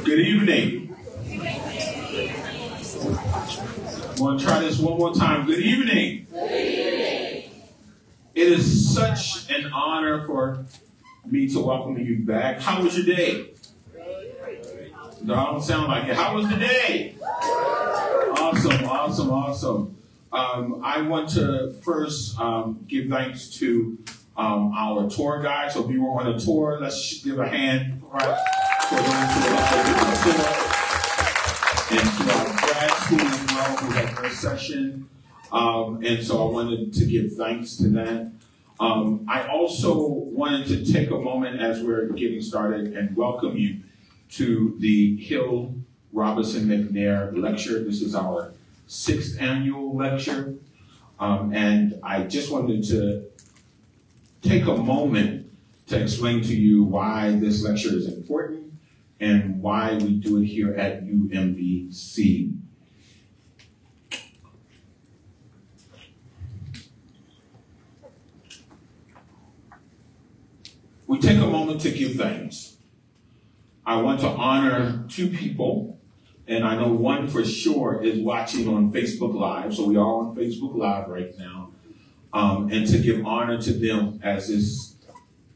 Good evening. I'm going to try this one more time. Good evening. Good evening. It is such an honor for me to welcome you back. How was your day? No, I don't sound like it. How was the day? Awesome, awesome, awesome. I want to first give thanks to our tour guide. So if you were on a tour, let's give a hand right, for those who are on the tour. And to our grad school as well, who had their session. And so I wanted to give thanks to that. I also wanted to take a moment as we're getting started and welcome you to the Hill-Robinson McNair Lecture. This is our 6th annual lecture. And I just wanted to take a moment to explain to you why this lecture is important and why we do it here at UMBC. We take a moment to give thanks. I want to honor 2 people, and I know one for sure is watching on Facebook Live, so we are on Facebook Live right now, and to give honor to them as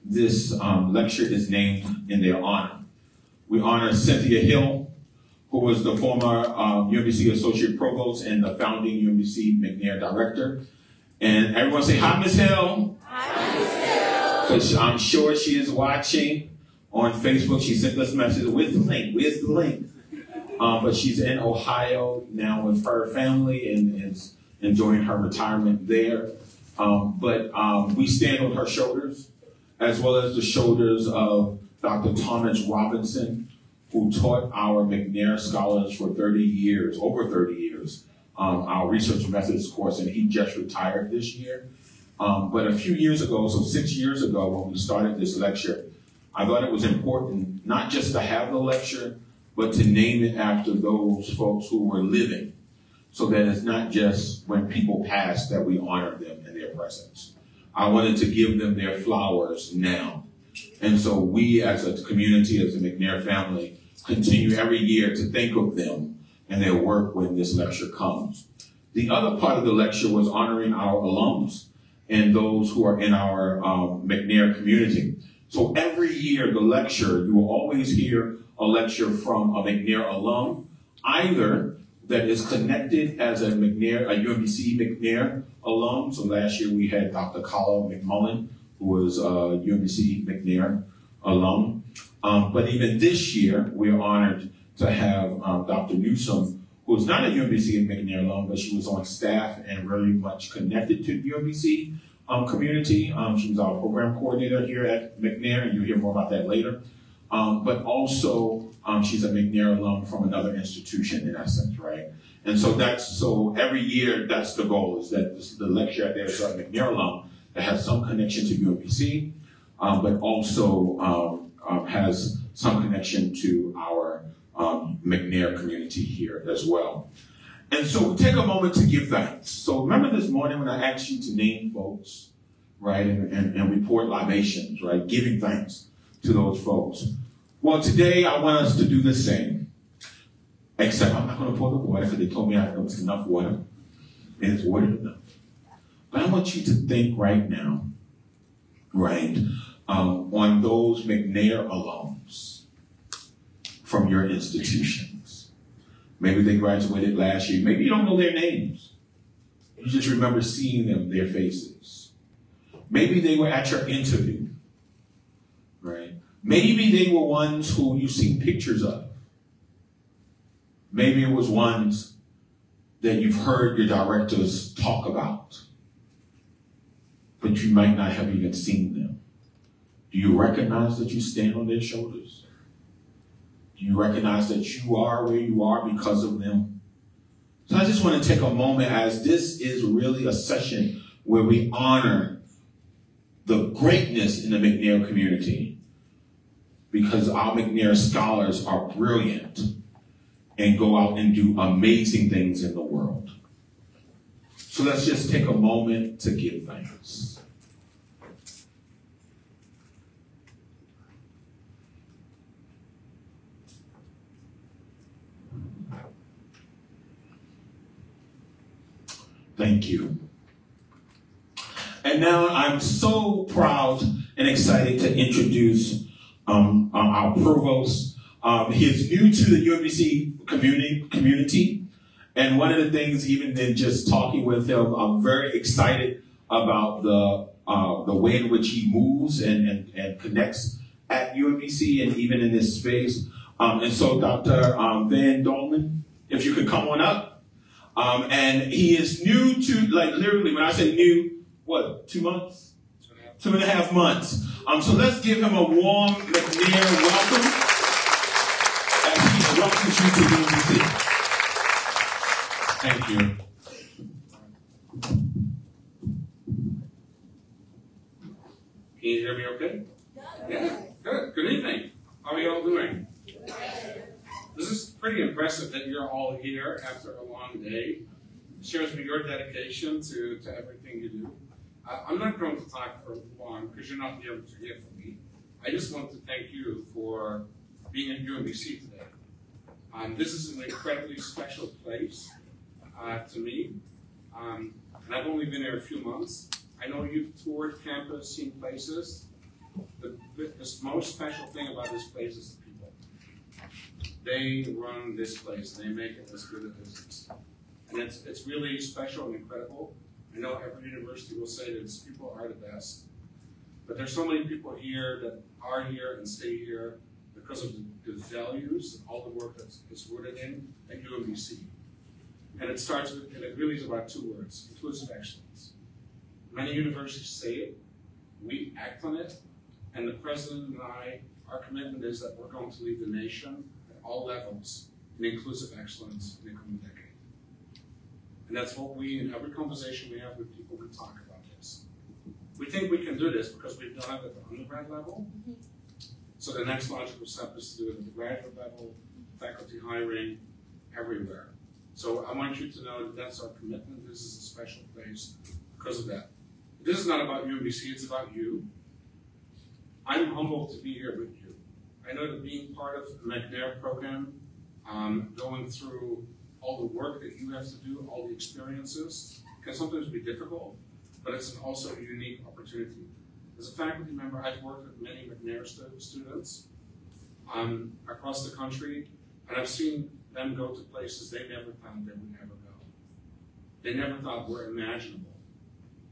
this lecture is named in their honor. We honor Cynthia Hill, who was the former UMBC Associate Provost and the founding UMBC McNair Director. And everyone say, hi, Ms. Hill. Hi, Ms. Hill. Because I'm sure she is watching on Facebook. She sent us a message, where's the link? Where's the link? But she's in Ohio now with her family and is enjoying her retirement there. But we stand on her shoulders, as well as the shoulders of Dr. Thomas Robinson, who taught our McNair Scholars for 30 years, over 30 years, our research methods course, and he just retired this year. But a few years ago, so 6 years ago, when we started this lecture, I thought it was important not just to have the lecture, but to name it after those folks who were living, so that it's not just when people pass that we honor them in their presence. I wanted to give them their flowers now. And so we as a community, as a McNair family, continue every year to think of them and their work when this lecture comes. The other part of the lecture was honoring our alums and those who are in our McNair community. So every year, the lecture, you will always hear a lecture from a McNair alum, either that is connected as a UMBC McNair alum. So last year we had Dr. Kala McMullen, who was a UMBC McNair alum. But even this year, we're honored to have Dr. Newsome, who is not a UMBC McNair alum, but she was on staff and very much connected to the UMBC community. She was our program coordinator here at McNair, and you'll hear more about that later. But also, she's a McNair alum from another institution in essence, right? And so every year, that's the goal, is that the lecturer at there is a McNair alum that has some connection to UMBC, but also has some connection to our McNair community here as well. And so we take a moment to give thanks. So remember this morning when I asked you to name folks, right, and report libations, right, giving thanks to those folks. Well, today I want us to do the same, except I'm not going to pour the water because they told me there was enough water, and it's water enough. But I want you to think right now, right, on those McNair alums from your institutions. Maybe they graduated last year. Maybe you don't know their names. You just remember seeing them, their faces. Maybe they were at your interview, right? Maybe they were ones who you've seen pictures of. Maybe it was ones that you've heard your directors talk about, but you might not have even seen them. Do you recognize that you stand on their shoulders? Do you recognize that you are where you are because of them? So I just want to take a moment, as this is really a session where we honor the greatness in the McNair community, because our McNair scholars are brilliant and go out and do amazing things in the world. So let's just take a moment to give thanks. Thank you. And now I'm so proud and excited to introduce our Provost. He is new to the UMBC community. And one of the things, even in just talking with him, I'm very excited about the way in which he moves and connects at UMBC and even in this space. And so Dr. Van Dolman, if you could come on up. And he is new to, like, literally, when I say new, what, 2 months? 2.5 months. So let's give him a warm McNair welcome as he welcomes you to UMBC. Thank you. Can you hear me okay? Yeah. Good. Good evening. How are you all doing? This is pretty impressive that you're all here after a long day. It shows me your dedication to everything you do. I'm not going to talk for long because you're not able to hear from me. I just want to thank you for being at UMBC today. This is an incredibly special place to me. And I've only been here a few months. I know you've toured campus, seen places. The most special thing about this place is the people. They run this place. They make it as good as it is. And it's really special and incredible. I know every university will say that its people are the best. But there's so many people here that are here and stay here because of the values, all the work that's rooted in at UMBC. And it starts with, and it really is about 2 words: inclusive excellence. Many universities say it, we act on it, and the president and I, our commitment is that we're going to lead the nation at all levels in inclusive excellence in the coming decade. And that's what we, in every conversation we have with people, we talk about this. We think we can do this because we've done it at the undergrad level. So the next logical step is to do it at the graduate level, faculty hiring, everywhere. So I want you to know that that's our commitment. This is a special place because of that. This is not about UMBC, it's about you. I'm humbled to be here with you. I know that being part of the McNair program, going through all the work that you have to do, all the experiences, can sometimes be difficult, but it's also a unique opportunity. As a faculty member, I've worked with many McNair students across the country, and I've seen them go to places they never thought they would ever go. They never thought were imaginable.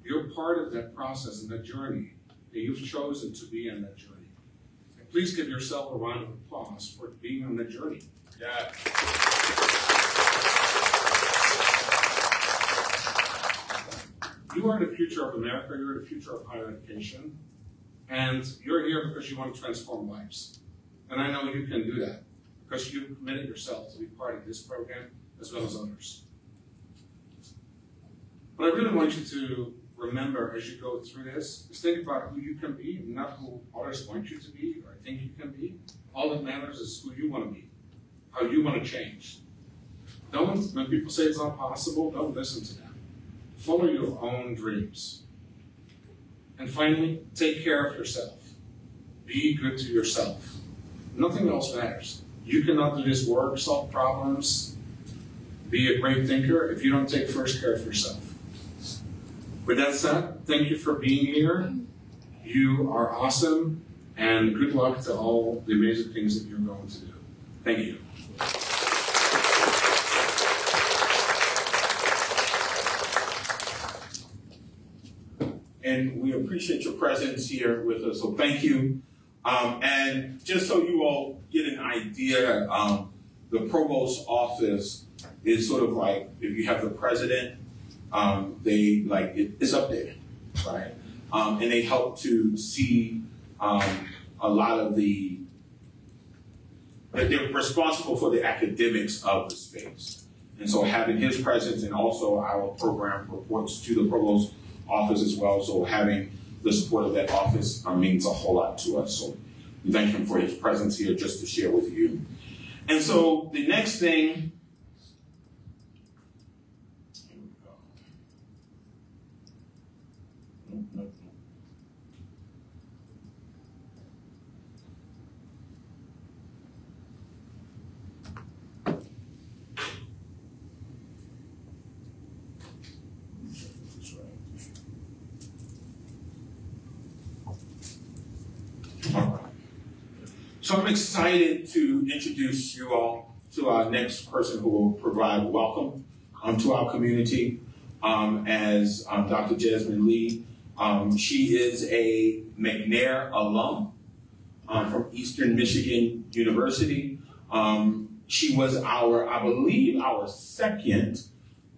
You're part of that process and that journey, and you've chosen to be on that journey. And please give yourself a round of applause for being on that journey. Yeah. You are the future of America, you're the future of higher education, and you're here because you want to transform lives. And I know you can do that because you've committed yourself to be part of this program as well as others. What I really want you to remember as you go through this is think about who you can be, not who others want you to be or think you can be. All that matters is who you want to be, how you want to change. When people say it's not possible, don't listen to them. Follow your own dreams. And finally, take care of yourself. Be good to yourself. Nothing else matters. You cannot do this work, solve problems, be a great thinker if you don't take first care of yourself. With that said, thank you for being here. You are awesome, and good luck to all the amazing things that you're going to do. Thank you. And we appreciate your presence here with us, so thank you. And just so you all get an idea, the Provost's office is sort of like, if you have the president, it's up there, right? And they help to see a lot of they're responsible for the academics of the space. And so having his presence and also our program reports to the Provost's office as well, so having the support of that office means a whole lot to us. So we thank him for his presence here just to share with you. And so the next thing, So I'm excited to introduce you all to our next person who will provide welcome to our community as Dr. Jasmine Lee. She is a McNair alum from Eastern Michigan University. She was I believe our second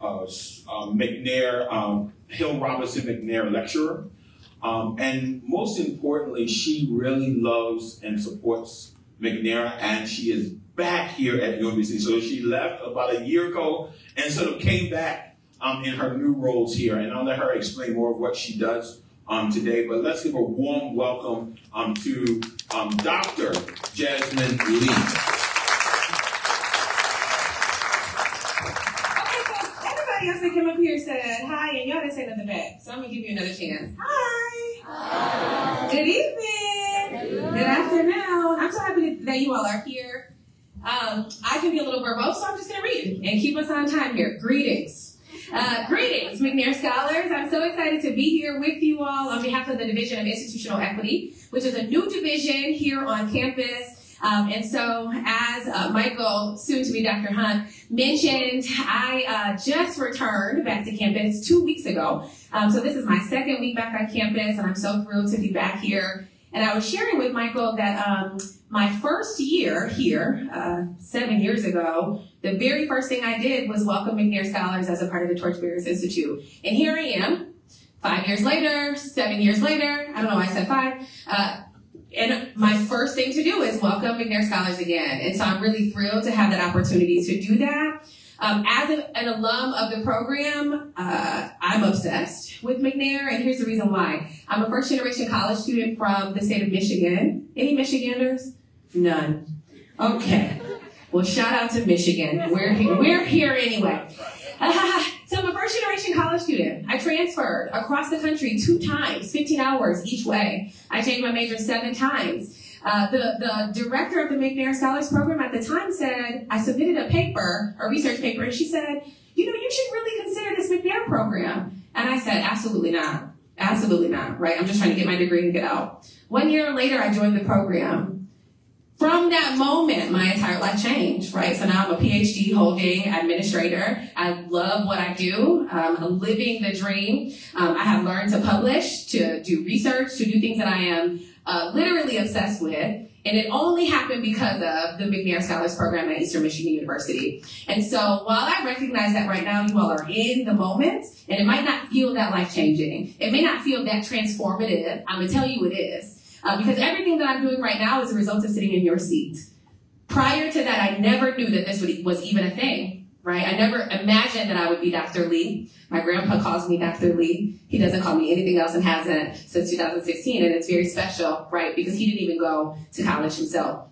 McNair Hill-Robinson McNair Lecturer. And most importantly, she really loves and supports McNair, and she is back here at UMBC. So she left about a year ago and sort of came back in her new roles here. And I'll let her explain more of what she does today. But let's give a warm welcome to Dr. Jasmine Lee. Everybody else that came up here said hi, and y'all didn't say nothing back. So I'm going to give you another chance. Hi. Hi. Good evening. Good afternoon. I'm so happy that you all are here. I can be a little verbose, so I'm just going to read and keep us on time here. Greetings. Greetings, McNair Scholars. I'm so excited to be here with you all on behalf of the Division of Institutional Equity, which is a new division here on campus. And so, as Michael, soon to be Dr. Hunt, mentioned, I just returned back to campus 2 weeks ago. So this is my second week back on campus, and I'm so thrilled to be back here. And I was sharing with Michael that my first year here, 7 years ago, the very first thing I did was welcome McNair Scholars as a part of the Torchbearers Institute. And here I am, 5 years later, 7 years later, I don't know why I said 5, and my first thing to do is welcome McNair Scholars again. And so I'm really thrilled to have that opportunity to do that. As an alum of the program, I'm obsessed with McNair, and here's the reason why. I'm a first-generation college student from the state of Michigan. Any Michiganders? None. Okay. Well, shout out to Michigan. We're here anyway. So I'm a first-generation college student. I transferred across the country 2 times, 15 hours each way. I changed my major 7 times. The director of the McNair Scholars Program at the time said, I submitted a paper, a research paper, and she said, you know, you should really consider this McNair program. And I said, absolutely not. Absolutely not, right? I'm just trying to get my degree and get out. 1 year later, I joined the program. From that moment, my entire life changed, right? So now I'm a PhD holding administrator. I love what I do. I'm living the dream. I have learned to publish, to do research, to do things that I am literally obsessed with. And it only happened because of the McNair Scholars Program at Eastern Michigan University. And so while I recognize that right now you all are in the moment, and it might not feel that life-changing, it may not feel that transformative, I'm going to tell you it is. Because everything that I'm doing right now is a result of sitting in your seat. Prior to that, I never knew that this was even a thing, right? I never imagined that I would be Dr. Lee. My grandpa calls me Dr. Lee. He doesn't call me anything else and hasn't since 2016, and it's very special, right? Because he didn't even go to college himself.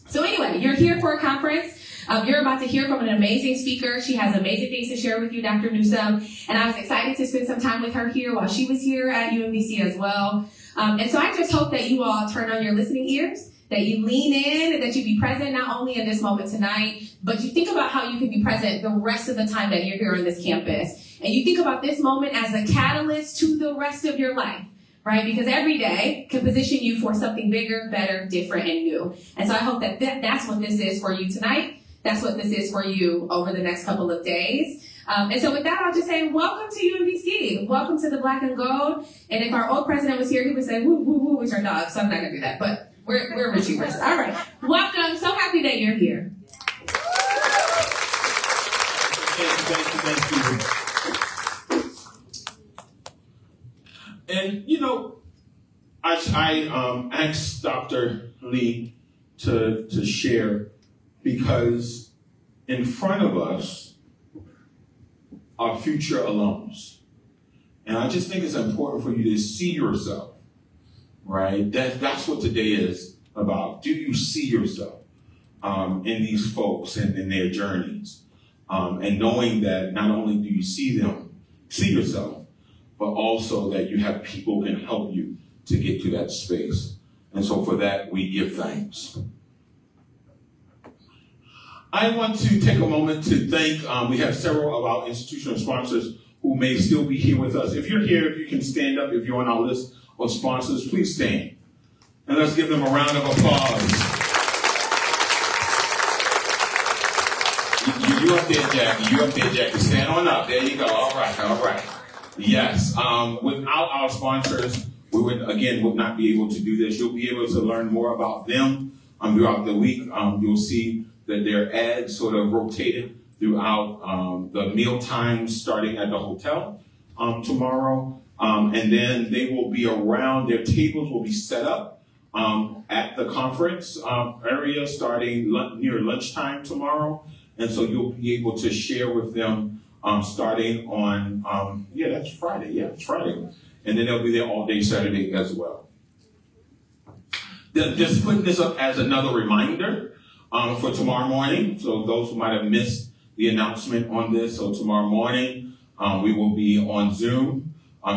So anyway, you're here for a conference. You're about to hear from an amazing speaker. She has amazing things to share with you, Dr. Newsome. And I was excited to spend some time with her here while she was here at UMBC as well. And so I just hope that you all turn on your listening ears, that you lean in, and that you be present not only in this moment tonight, but you think about how you can be present the rest of the time that you're here on this campus. And you think about this moment as a catalyst to the rest of your life, right? Because every day can position you for something bigger, better, different, and new. And so I hope that that's what this is for you tonight. That's what this is for you over the next couple of days. And so with that, I'll just say, welcome to UMBC. Welcome to the Black and Gold. And if our old president was here, he would say, woo, woo, woo, with your dog. So I'm not going to do that. But we're achievers. All right. Welcome. So happy that you're here. Thank you. And, you know, I asked Dr. Lee to share because in front of us, our future alums. And I just think it's important for you to see yourself, right? That's what today is about. Do you see yourself in these folks and in their journeys? And knowing that not only do you see yourself, but also that you have people who can help you to get to that space. And so for that, we give thanks. I want to take a moment to thank, we have several of our institutional sponsors who may still be here with us. If you're here, if you can stand up, if you're on our list of sponsors, please stand. And let's give them a round of applause. You up there, Jackie. You up there, Jackie. Stand on up. There you go. All right. Yes. Without our sponsors, we would not be able to do this. You'll be able to learn more about them throughout the week. You'll see that their ads sort of rotated throughout the meal times starting at the hotel tomorrow. And then they will be around, their tables will be set up at the conference area starting near lunchtime tomorrow. And so you'll be able to share with them starting on, that's Friday. Yeah, it's Friday. And then they'll be there all day Saturday as well. Just putting this up as another reminder for tomorrow morning. So those who might have missed the announcement on this, so tomorrow morning we will be on Zoom.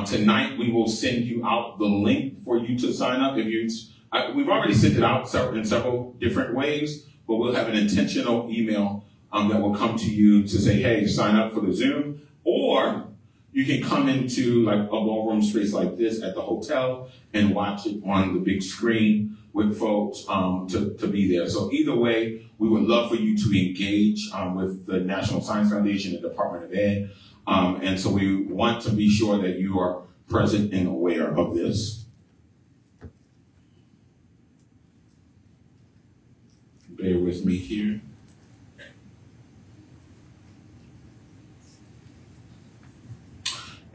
Tonight we will send you out the link for you to sign up. We've already sent it out in several different ways, but we'll have an intentional email that will come to you to say, hey, sign up for the Zoom, or you can come into like a ballroom space like this at the hotel and watch it on the big screen with folks to be there. So either way, we would love for you to engage with the National Science Foundation and Department of Ed. And so we want to be sure that you are present and aware of this. Bear with me here.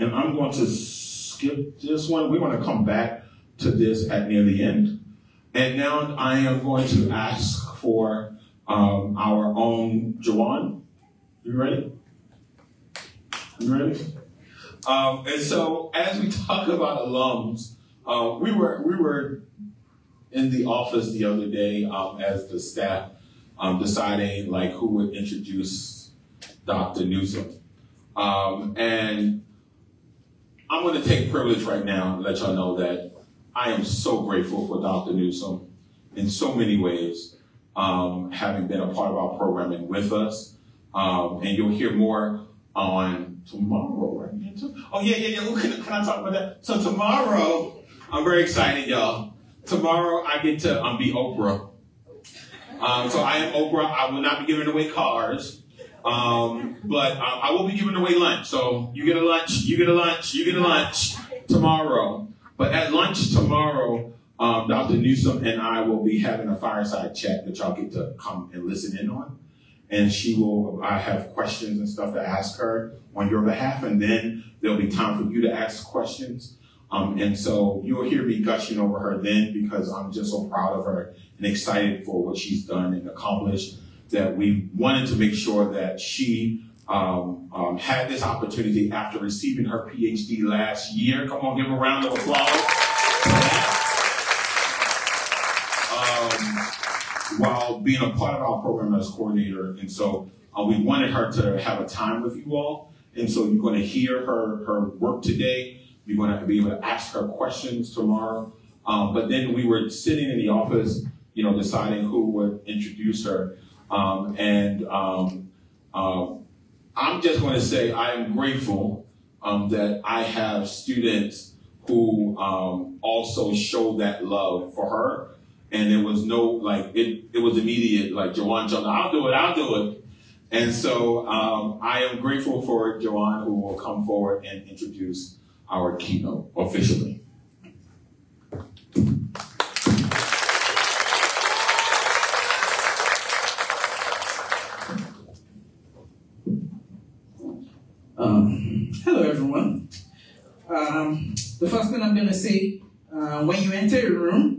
And I'm going to skip this one. We're going to come back to this near the end. And now I am going to ask for our own Jawan. You ready? You ready? And so as we talk about alums, we were in the office the other day as the staff deciding like who would introduce Dr. Newsome. And I'm going to take privilege right now and let y'all know that I am so grateful for Dr. Newsome in so many ways, having been a part of our programming with us. And you'll hear more on tomorrow, right? Oh, yeah. Can I talk about that? So tomorrow, I'm very excited, y'all. Tomorrow, I get to be Oprah. So I am Oprah. I will not be giving away cars. But I will be giving away lunch. So you get a lunch, you get a lunch, you get a lunch tomorrow. But at lunch tomorrow, Dr. Newsome and I will be having a fireside chat that y'all get to come and listen in on. And I have questions and stuff to ask her on your behalf. And then there'll be time for you to ask questions. And so you'll hear me gushing over her then, because I'm just so proud of her and excited for what she's done and accomplished, that we wanted to make sure that she had this opportunity after receiving her PhD last year. Come on, give her a round of applause. While being a part of our program as coordinator. And so we wanted her to have a time with you all. And so you're going to hear her work today. You're going to be able to ask her questions tomorrow. But then we were sitting in the office, deciding who would introduce her. I'm just going to say I am grateful that I have students who also show that love for her. And there was no, it was immediate, Joanne jumped, I'll do it. And so I am grateful for Joanne, who will come forward and introduce our keynote officially. Hello, everyone. The first thing I'm going to say, when you enter a room,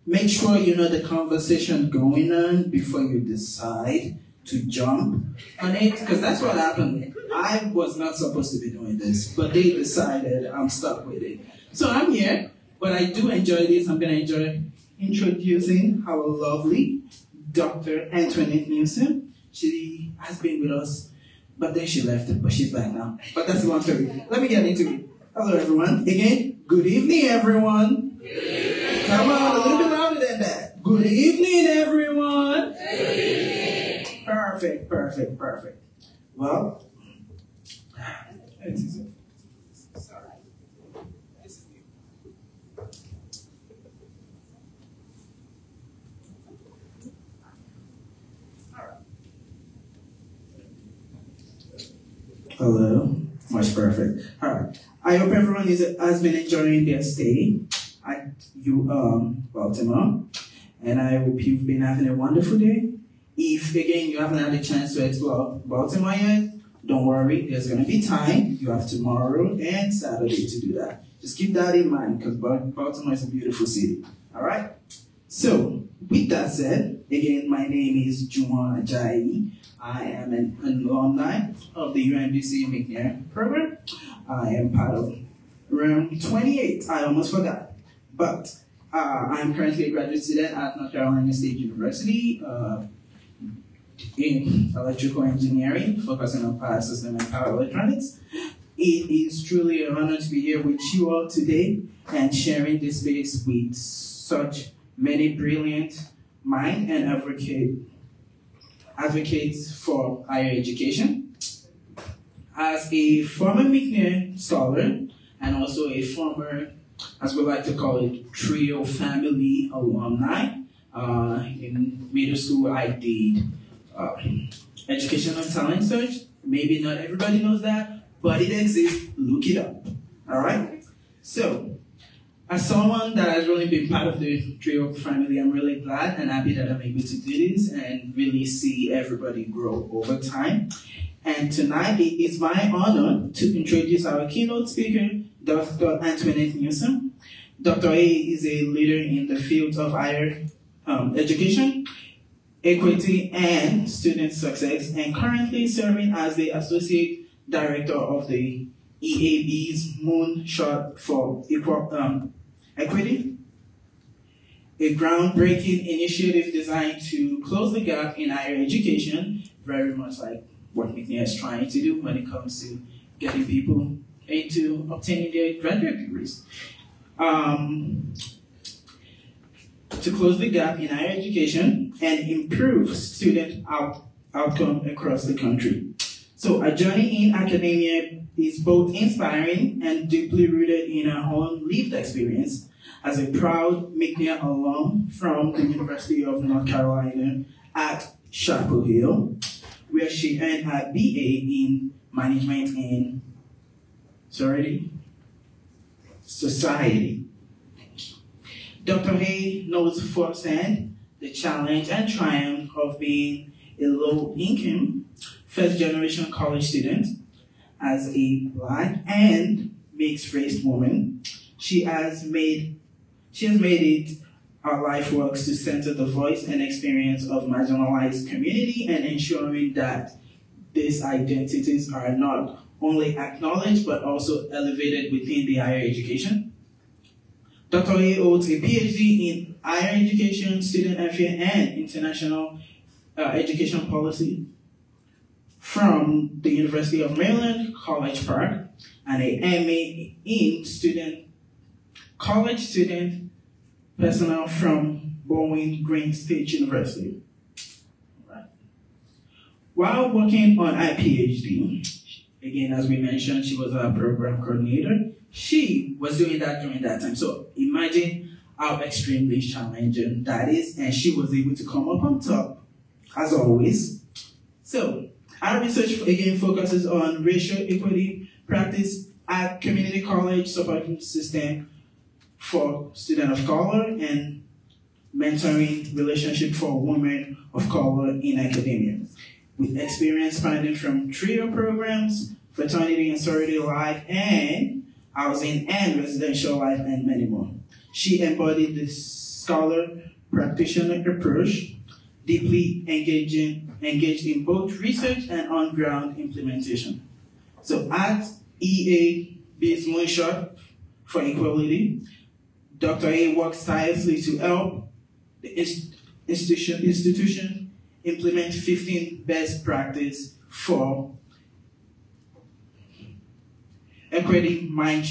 make sure you know the conversation going on before you decide to jump on it, because that's what happened. I was not supposed to be doing this, but they decided. I'm stuck with it. So I'm here, but I do enjoy this. I'm going to enjoy introducing our lovely Dr. Antoinette Newsome. She has been with us, but then she left, but she's back now. But that's a long story. Let me get into it. Hello, everyone. Again, good evening, everyone. Good evening. Come on, a little bit louder than that. Good evening, everyone. Good evening. Perfect. Well, sorry. This is new. All right. Hello. Much perfect. All right. I hope everyone has been enjoying their stay at Baltimore, and I hope you've been having a wonderful day. If, again, you haven't had a chance to explore Baltimore yet, don't worry, there's going to be time. You have tomorrow and Saturday to do that. Just keep that in mind, because Baltimore is a beautiful city. All right? So, with that said, again, my name is Juwan Ajayi. I am an alumni of the UMBC McNair Program. I am part of room 28. I almost forgot. But I'm currently a graduate student at North Carolina State University in electrical engineering, focusing on power system and power electronics. It is truly an honor to be here with you all today and sharing this space with such many brilliant minds and advocates for higher education. As a former McNair scholar and also a former, as we like to call it, trio family alumni, in middle school I did educational talent search. Maybe not everybody knows that, but it exists. Look it up. All right? So, as someone that has really been part of the trio family, I'm really glad and happy that I'm able to do this and really see everybody grow over time. And tonight it is my honor to introduce our keynote speaker, Dr. Antoinette Newsome. Dr. A is a leader in the field of higher education, equity, and student success, and currently serving as the Associate Director of the EAB's Moonshot for Equity, a groundbreaking initiative designed to close the gap in higher education, very much like what McNair is trying to do when it comes to getting people into obtaining their graduate degrees. To close the gap in higher education and improve student outcome across the country. So a journey in academia is both inspiring and deeply rooted in her own lived experience as a proud McNair alum from the University of North Carolina at Chapel Hill, where she earned her BA in Management in Society. Dr. A knows firsthand the challenge and triumph of being a low-income, first-generation college student. As a Black and mixed-race woman, she has made it our life works to center the voice and experience of marginalized community and ensuring that these identities are not only acknowledged but also elevated within the higher education. Dr. A holds a PhD in higher education, student affairs, and international education policy from the University of Maryland, College Park, and a MA in college student personnel from Bowling Green State University. Right. While working on her PhD, again, as we mentioned, she was our program coordinator. She was doing that during that time. So imagine how extremely challenging that is, and she was able to come up on top, as always. So our research, again, focuses on racial equity practice at community college supporting system for students of color and mentoring relationship for women of color in academia, with experience spanning from trio programs, fraternity and sorority life, and housing and residential life, and many more. She embodied the scholar practitioner approach, deeply engaged in both research and on-ground implementation. So at EAB's Moonshot for Equality, Dr. A works tirelessly to help the institution implement 15 best practice for equity-minded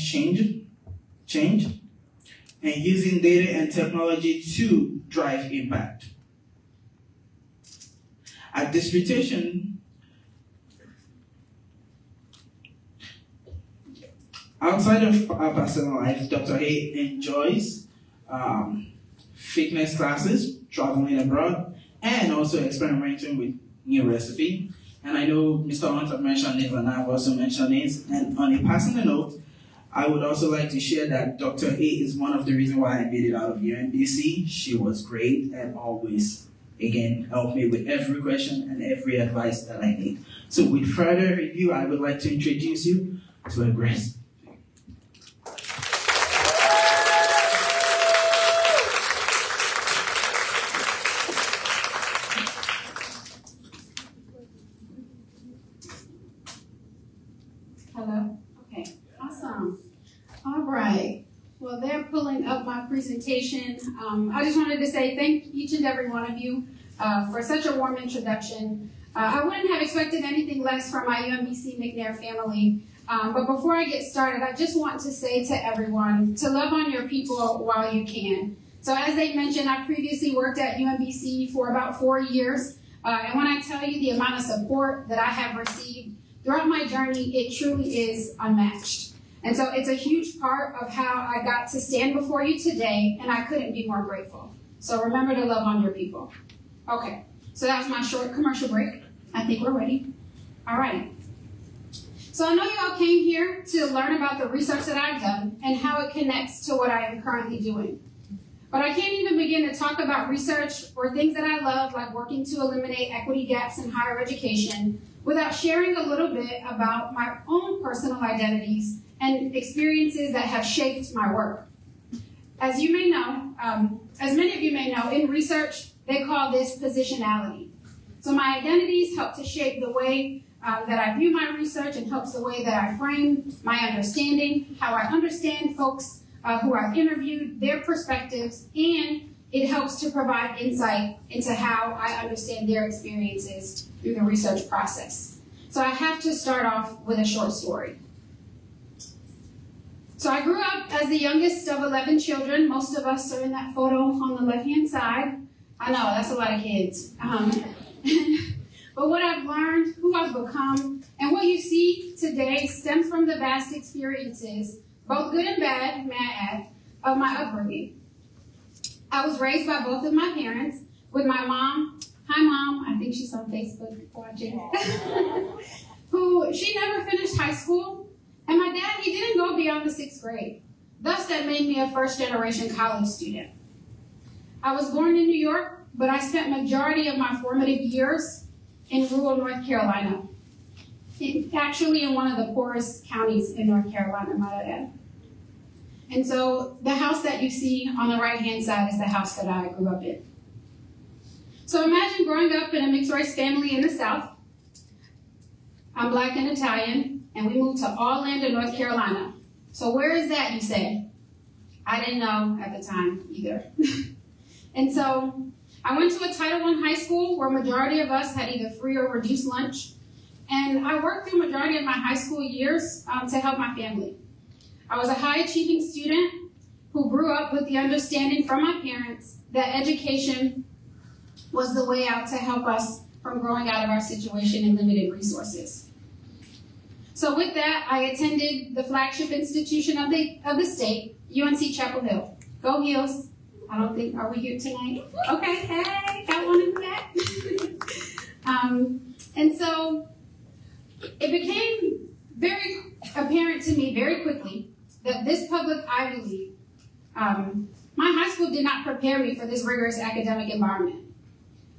change, and using data and technology to drive impact. At dissertation, outside of our personal life, Dr. A enjoys fitness classes, traveling abroad, and also experimenting with new recipe. And I know Mr. Hunt have mentioned it, and I've also mentioned it. And on a personal note, I would also like to share that Dr. A is one of the reasons why I made it out of UMBC. She was great and always, again, helped me with every question and every advice that I need. So with further review, I would like to introduce you to a guest. Hello? Okay, awesome. All right. Well, they're pulling up my presentation. I just wanted to say thank each and every one of you for such a warm introduction. I wouldn't have expected anything less from my UMBC McNair family. But before I get started, I just want to say to everyone to love on your people while you can. So as they mentioned, I previously worked at UMBC for about 4 years. And when I tell you the amount of support that I have received throughout my journey, it truly is unmatched. And so it's a huge part of how I got to stand before you today, and I couldn't be more grateful. So remember to love on your people. Okay, so that was my short commercial break. I think we're ready. All right. So I know you all came here to learn about the research that I've done and how it connects to what I am currently doing. But I can't even begin to talk about research or things that I love, like working to eliminate equity gaps in higher education, without sharing a little bit about my own personal identities and experiences that have shaped my work. As you may know, as many of you may know, in research, they call this positionality. So my identities help to shape the way that I view my research and helps the way that I frame my understanding, how I understand folks who I've interviewed, their perspectives, and it helps to provide insight into how I understand their experiences through the research process. So I have to start off with a short story. So I grew up as the youngest of 11 children. Most of us are in that photo on the left-hand side. I know, that's a lot of kids. but what I've learned, who I've become, and what you see today stems from the vast experiences, both good and bad, may I add, of my upbringing. I was raised by both of my parents, with my mom, hi Mom, I think she's on Facebook watching, who, she never finished high school, and my dad, he didn't go beyond the 6th grade. Thus, that made me a first-generation college student. I was born in New York, but I spent majority of my formative years in rural North Carolina. Actually in one of the poorest counties in North Carolina, might I add. And so the house that you see on the right-hand side is the house that I grew up in. So imagine growing up in a mixed-race family in the South. I'm Black and Italian, and we moved to Orlando, North Carolina. So where is that, you say? I didn't know at the time either. And so I went to a Title I high school where majority of us had either free or reduced lunch. And I worked through majority of my high school years to help my family. I was a high-achieving student who grew up with the understanding from my parents that education was the way out to help us from growing out of our situation and limited resources. So with that, I attended the flagship institution of the state, UNC Chapel Hill. Go Heels. I don't think, are we here tonight? Okay, hey, got one in the back. And so it became very apparent to me very quickly that this public Ivy League, my high school did not prepare me for this rigorous academic environment.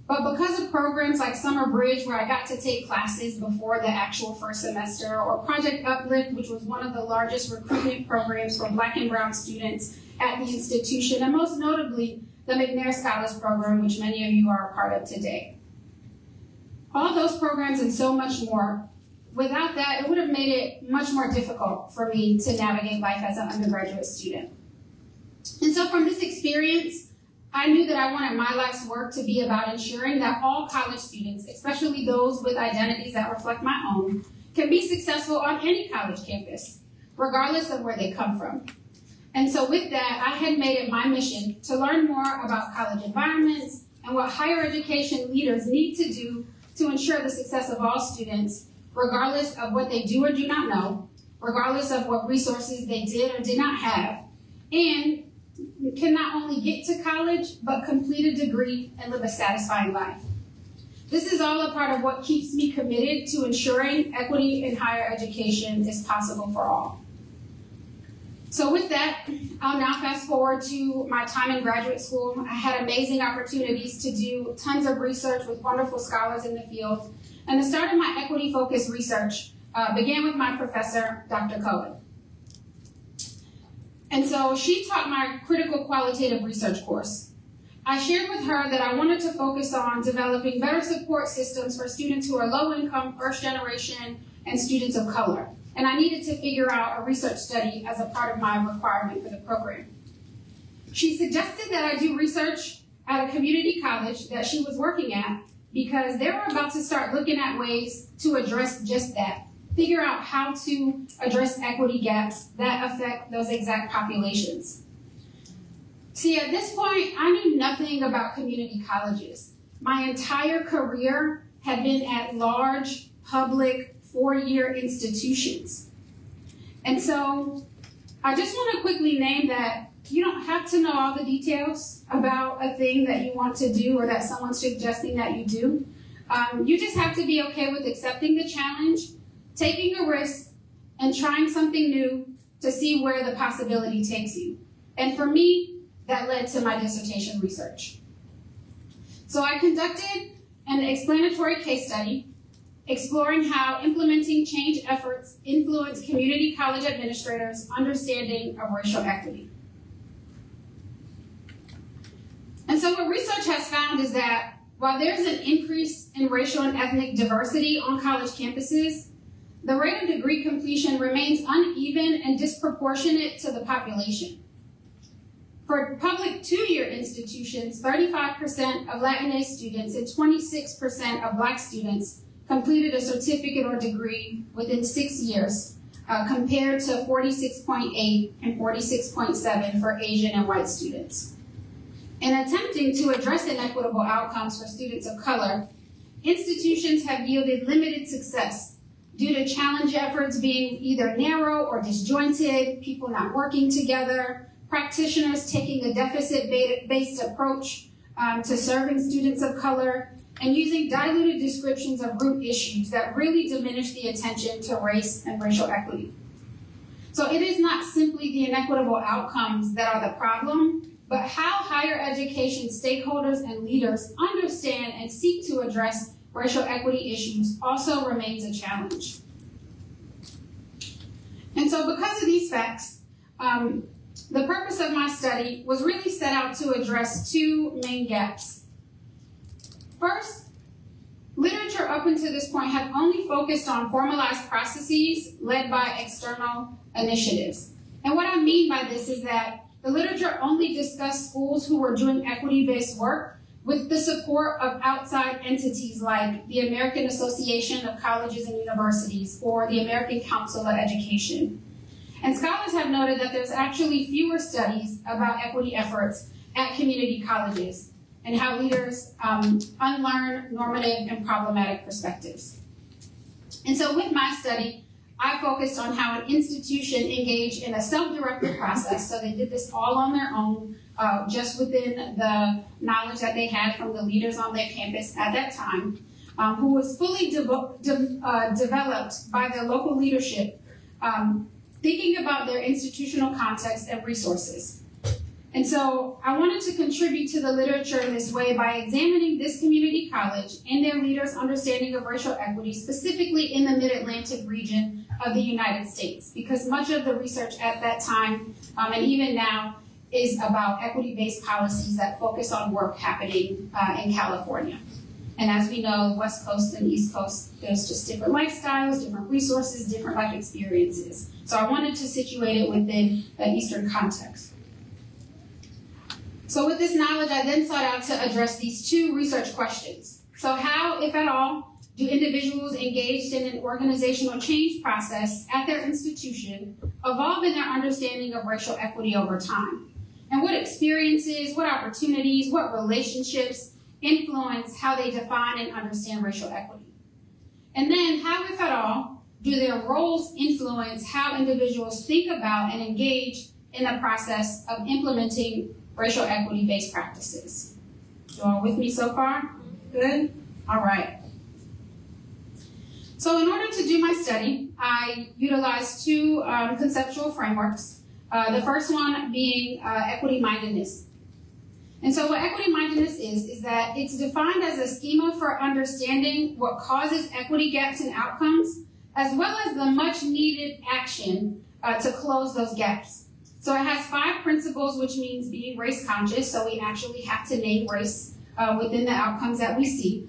But because of programs like Summer Bridge, where I got to take classes before the actual first semester, or Project Uplift, which was one of the largest recruitment programs for Black and Brown students at the institution, and most notably, the McNair Scholars Program, which many of you are a part of today. All those programs and so much more, without that, it would have made it much more difficult for me to navigate life as an undergraduate student. And so from this experience, I knew that I wanted my life's work to be about ensuring that all college students, especially those with identities that reflect my own, can be successful on any college campus, regardless of where they come from. And so with that, I had made it my mission to learn more about college environments and what higher education leaders need to do to ensure the success of all students, regardless of what they do or do not know, regardless of what resources they did or did not have, and can not only get to college, but complete a degree and live a satisfying life. This is all a part of what keeps me committed to ensuring equity in higher education is possible for all. So with that, I'll now fast forward to my time in graduate school. I had amazing opportunities to do tons of research with wonderful scholars in the field. And the start of my equity-focused research began with my professor, Dr. Cohen. And so she taught my critical qualitative research course. I shared with her that I wanted to focus on developing better support systems for students who are low income, first generation, and students of color. And I needed to figure out a research study as a part of my requirement for the program. She suggested that I do research at a community college that she was working at because they were about to start looking at ways to address just that. Figure out how to address equity gaps that affect those exact populations. See, at this point, I knew nothing about community colleges. My entire career had been at large, public, four-year institutions. And so I just want to quickly name that you don't have to know all the details about a thing that you want to do or that someone's suggesting that you do. You just have to be okay with accepting the challenge, taking a risk, and trying something new to see where the possibility takes you. And for me, that led to my dissertation research. So I conducted an explanatory case study exploring how implementing change efforts influence community college administrators' understanding of racial equity. And so what research has found is that while there's an increase in racial and ethnic diversity on college campuses, the rate of degree completion remains uneven and disproportionate to the population. For public two-year institutions, 35% of Latinx students and 26% of Black students completed a certificate or degree within 6 years, compared to 46.8 and 46.7 for Asian and white students. In attempting to address inequitable outcomes for students of color, institutions have yielded limited success due to challenge efforts being either narrow or disjointed, people not working together, practitioners taking a deficit-based approach to serving students of color, and using diluted descriptions of root issues that really diminish the attention to race and racial equity. So it is not simply the inequitable outcomes that are the problem, but how higher education stakeholders and leaders understand and seek to address racial equity issues also remains a challenge. And so because of these facts, the purpose of my study was really set out to address two main gaps. First, literature up until this point had only focused on formalized processes led by external initiatives. And what I mean by this is that the literature only discussed schools who were doing equity-based work with the support of outside entities like the American Association of Colleges and Universities or the American Council of Education. And scholars have noted that there's actually fewer studies about equity efforts at community colleges and how leaders unlearn normative and problematic perspectives. And so with my study, I focused on how an institution engaged in a self-directed process. So they did this all on their own, just within the knowledge that they had from the leaders on their campus at that time, who was fully developed by their local leadership, thinking about their institutional context and resources. And so I wanted to contribute to the literature in this way by examining this community college and their leaders' understanding of racial equity, specifically in the Mid-Atlantic region of the United States, because much of the research at that time, and even now, is about equity-based policies that focus on work happening in California. And as we know, West Coast and East Coast, there's just different lifestyles, different resources, different life experiences. So I wanted to situate it within the Eastern context. So with this knowledge, I then sought out to address these two research questions. So how, if at all, do individuals engaged in an organizational change process at their institution evolve in their understanding of racial equity over time? And what experiences, what opportunities, what relationships influence how they define and understand racial equity? And then how, if at all, do their roles influence how individuals think about and engage in the process of implementing racial equity-based practices? You all with me so far? Good? All right. So in order to do my study, I utilized two conceptual frameworks. The first one being equity-mindedness. And so what equity-mindedness is that it's defined as a schema for understanding what causes equity gaps in outcomes, as well as the much-needed action to close those gaps. So it has 5 principles, which means being race conscious, so we actually have to name race within the outcomes that we see.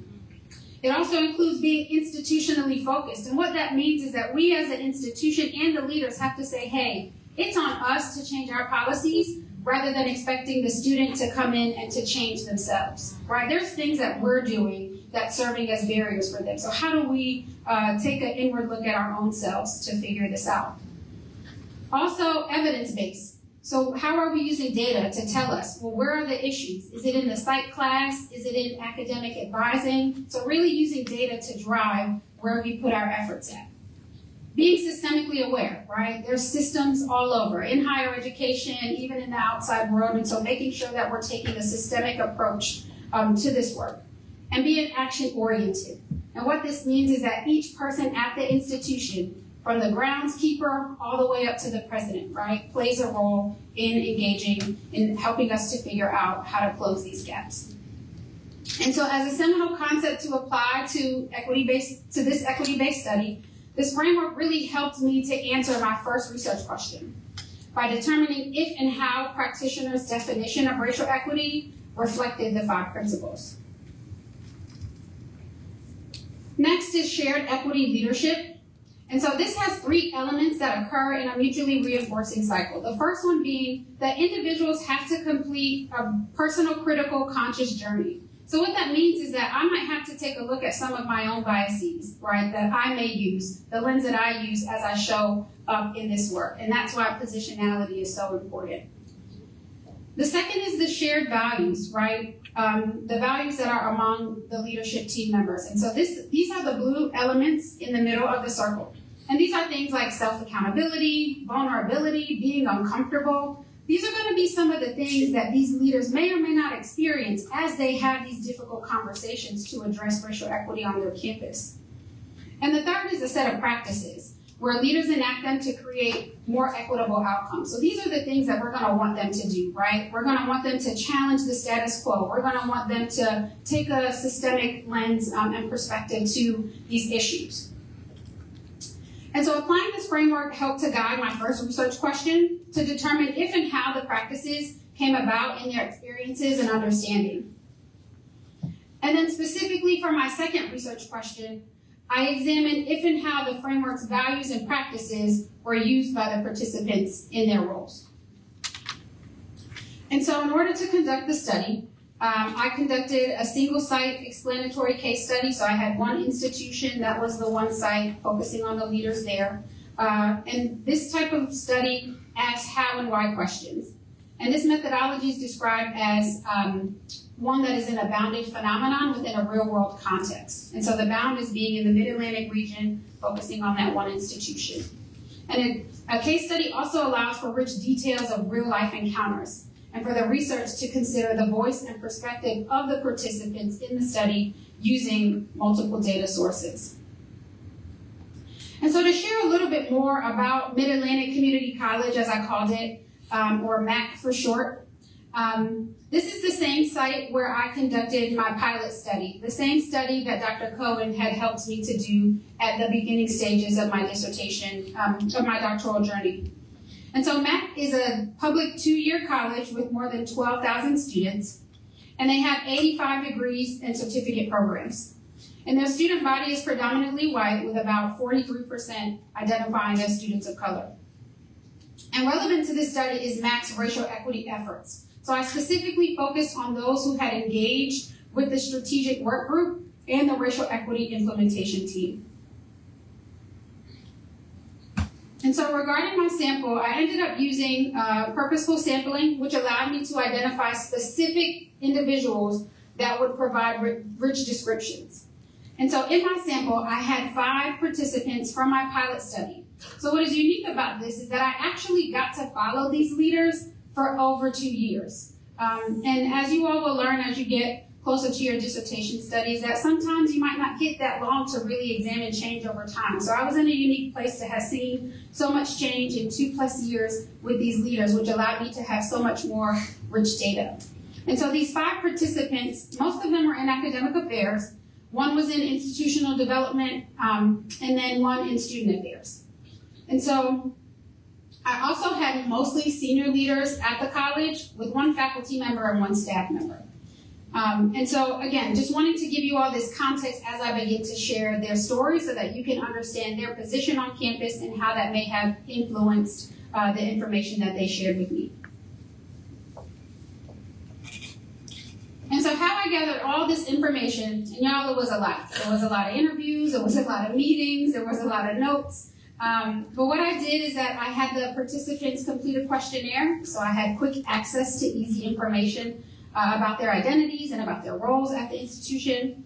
It also includes being institutionally focused, and what that means is that we as an institution and the leaders have to say, hey, it's on us to change our policies rather than expecting the student to come in and to change themselves, right? There's things that we're doing that's serving as barriers for them. So how do we take an inward look at our own selves to figure this out? Also, evidence-based. So how are we using data to tell us, well, where are the issues? Is it in the psych class? Is it in academic advising? So really using data to drive where we put our efforts at. Being systemically aware, right? There's systems all over, in higher education, even in the outside world, and so making sure that we're taking a systemic approach to this work. And being action-oriented. And what this means is that each person at the institution, from the groundskeeper all the way up to the president, right, plays a role in engaging, in helping us to figure out how to close these gaps. And so as a seminal concept to apply to this equity-based study, this framework really helped me to answer my first research question by determining if and how practitioners' definition of racial equity reflected the 5 principles. Next is shared equity leadership. And so this has 3 elements that occur in a mutually reinforcing cycle. The first one being that individuals have to complete a personal, critical, conscious journey. So what that means is that I might have to take a look at some of my own biases, right, that I may use, the lens that I use as I show up in this work. And that's why positionality is so important. The second is the shared values, right? The values that are among the leadership team members. And so these are the blue elements in the middle of the circle. And these are things like self-accountability, vulnerability, being uncomfortable. These are going to be some of the things that these leaders may or may not experience as they have these difficult conversations to address racial equity on their campus. And the third is a set of practices where leaders enact them to create more equitable outcomes. So these are the things that we're going to want them to do, right? We're going to want them to challenge the status quo. We're going to want them to take a systemic lens and perspective to these issues. And so applying this framework helped to guide my first research question to determine if and how the practices came about in their experiences and understanding. And then specifically for my second research question, I examined if and how the framework's values and practices were used by the participants in their roles. And so in order to conduct the study, I conducted a single site explanatory case study. So I had one institution that was the one site focusing on the leaders there. And this type of study asks how and why questions. And this methodology is described as one that is in a bounded phenomenon within a real world context. And so the bound is being in the Mid-Atlantic region, focusing on that one institution. And a case study also allows for rich details of real life encounters and for the research to consider the voice and perspective of the participants in the study using multiple data sources. And so to share a little bit more about Mid-Atlantic Community College, as I called it, or MAC for short, this is the same site where I conducted my pilot study, the same study that Dr. Cohen had helped me to do at the beginning stages of my dissertation, of my doctoral journey. And so MAC is a public 2-year college with more than 12,000 students, and they have 85 degrees and certificate programs. And their student body is predominantly white, with about 43% identifying as students of color. And relevant to this study is MAC's racial equity efforts. So I specifically focused on those who had engaged with the strategic work group and the racial equity implementation team. And so regarding my sample, I ended up using purposeful sampling, which allowed me to identify specific individuals that would provide rich descriptions. And so in my sample, I had 5 participants from my pilot study. So what is unique about this is that I actually got to follow these leaders for over 2 years. And as you all will learn as you get closer to your dissertation studies, that sometimes you might not get that long to really examine change over time. So I was in a unique place to have seen so much change in 2+ years with these leaders, which allowed me to have so much more rich data. And so these 5 participants, most of them were in academic affairs. One was in institutional development, and then one in student affairs. And so I also had mostly senior leaders at the college with 1 faculty member and 1 staff member. And so again, just wanting to give you all this context as I begin to share their story so that you can understand their position on campus and how that may have influenced the information that they shared with me. And so how I gathered all this information, and y'all, it was a lot. There was a lot of interviews, there was a lot of meetings, there was a lot of notes. But what I did is that I had the participants complete a questionnaire, so I had quick access to easy information about their identities and about their roles at the institution.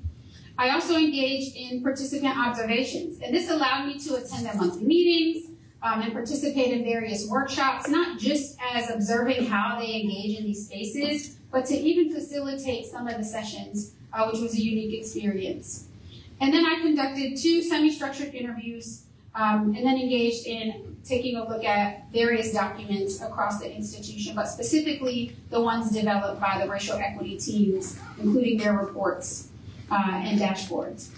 I also engaged in participant observations, and this allowed me to attend their monthly meetings and participate in various workshops, not just as observing how they engage in these spaces, but to even facilitate some of the sessions, which was a unique experience. And then I conducted 2 semi-structured interviews and then engaged in taking a look at various documents across the institution, but specifically the ones developed by the racial equity teams, including their reports and dashboards.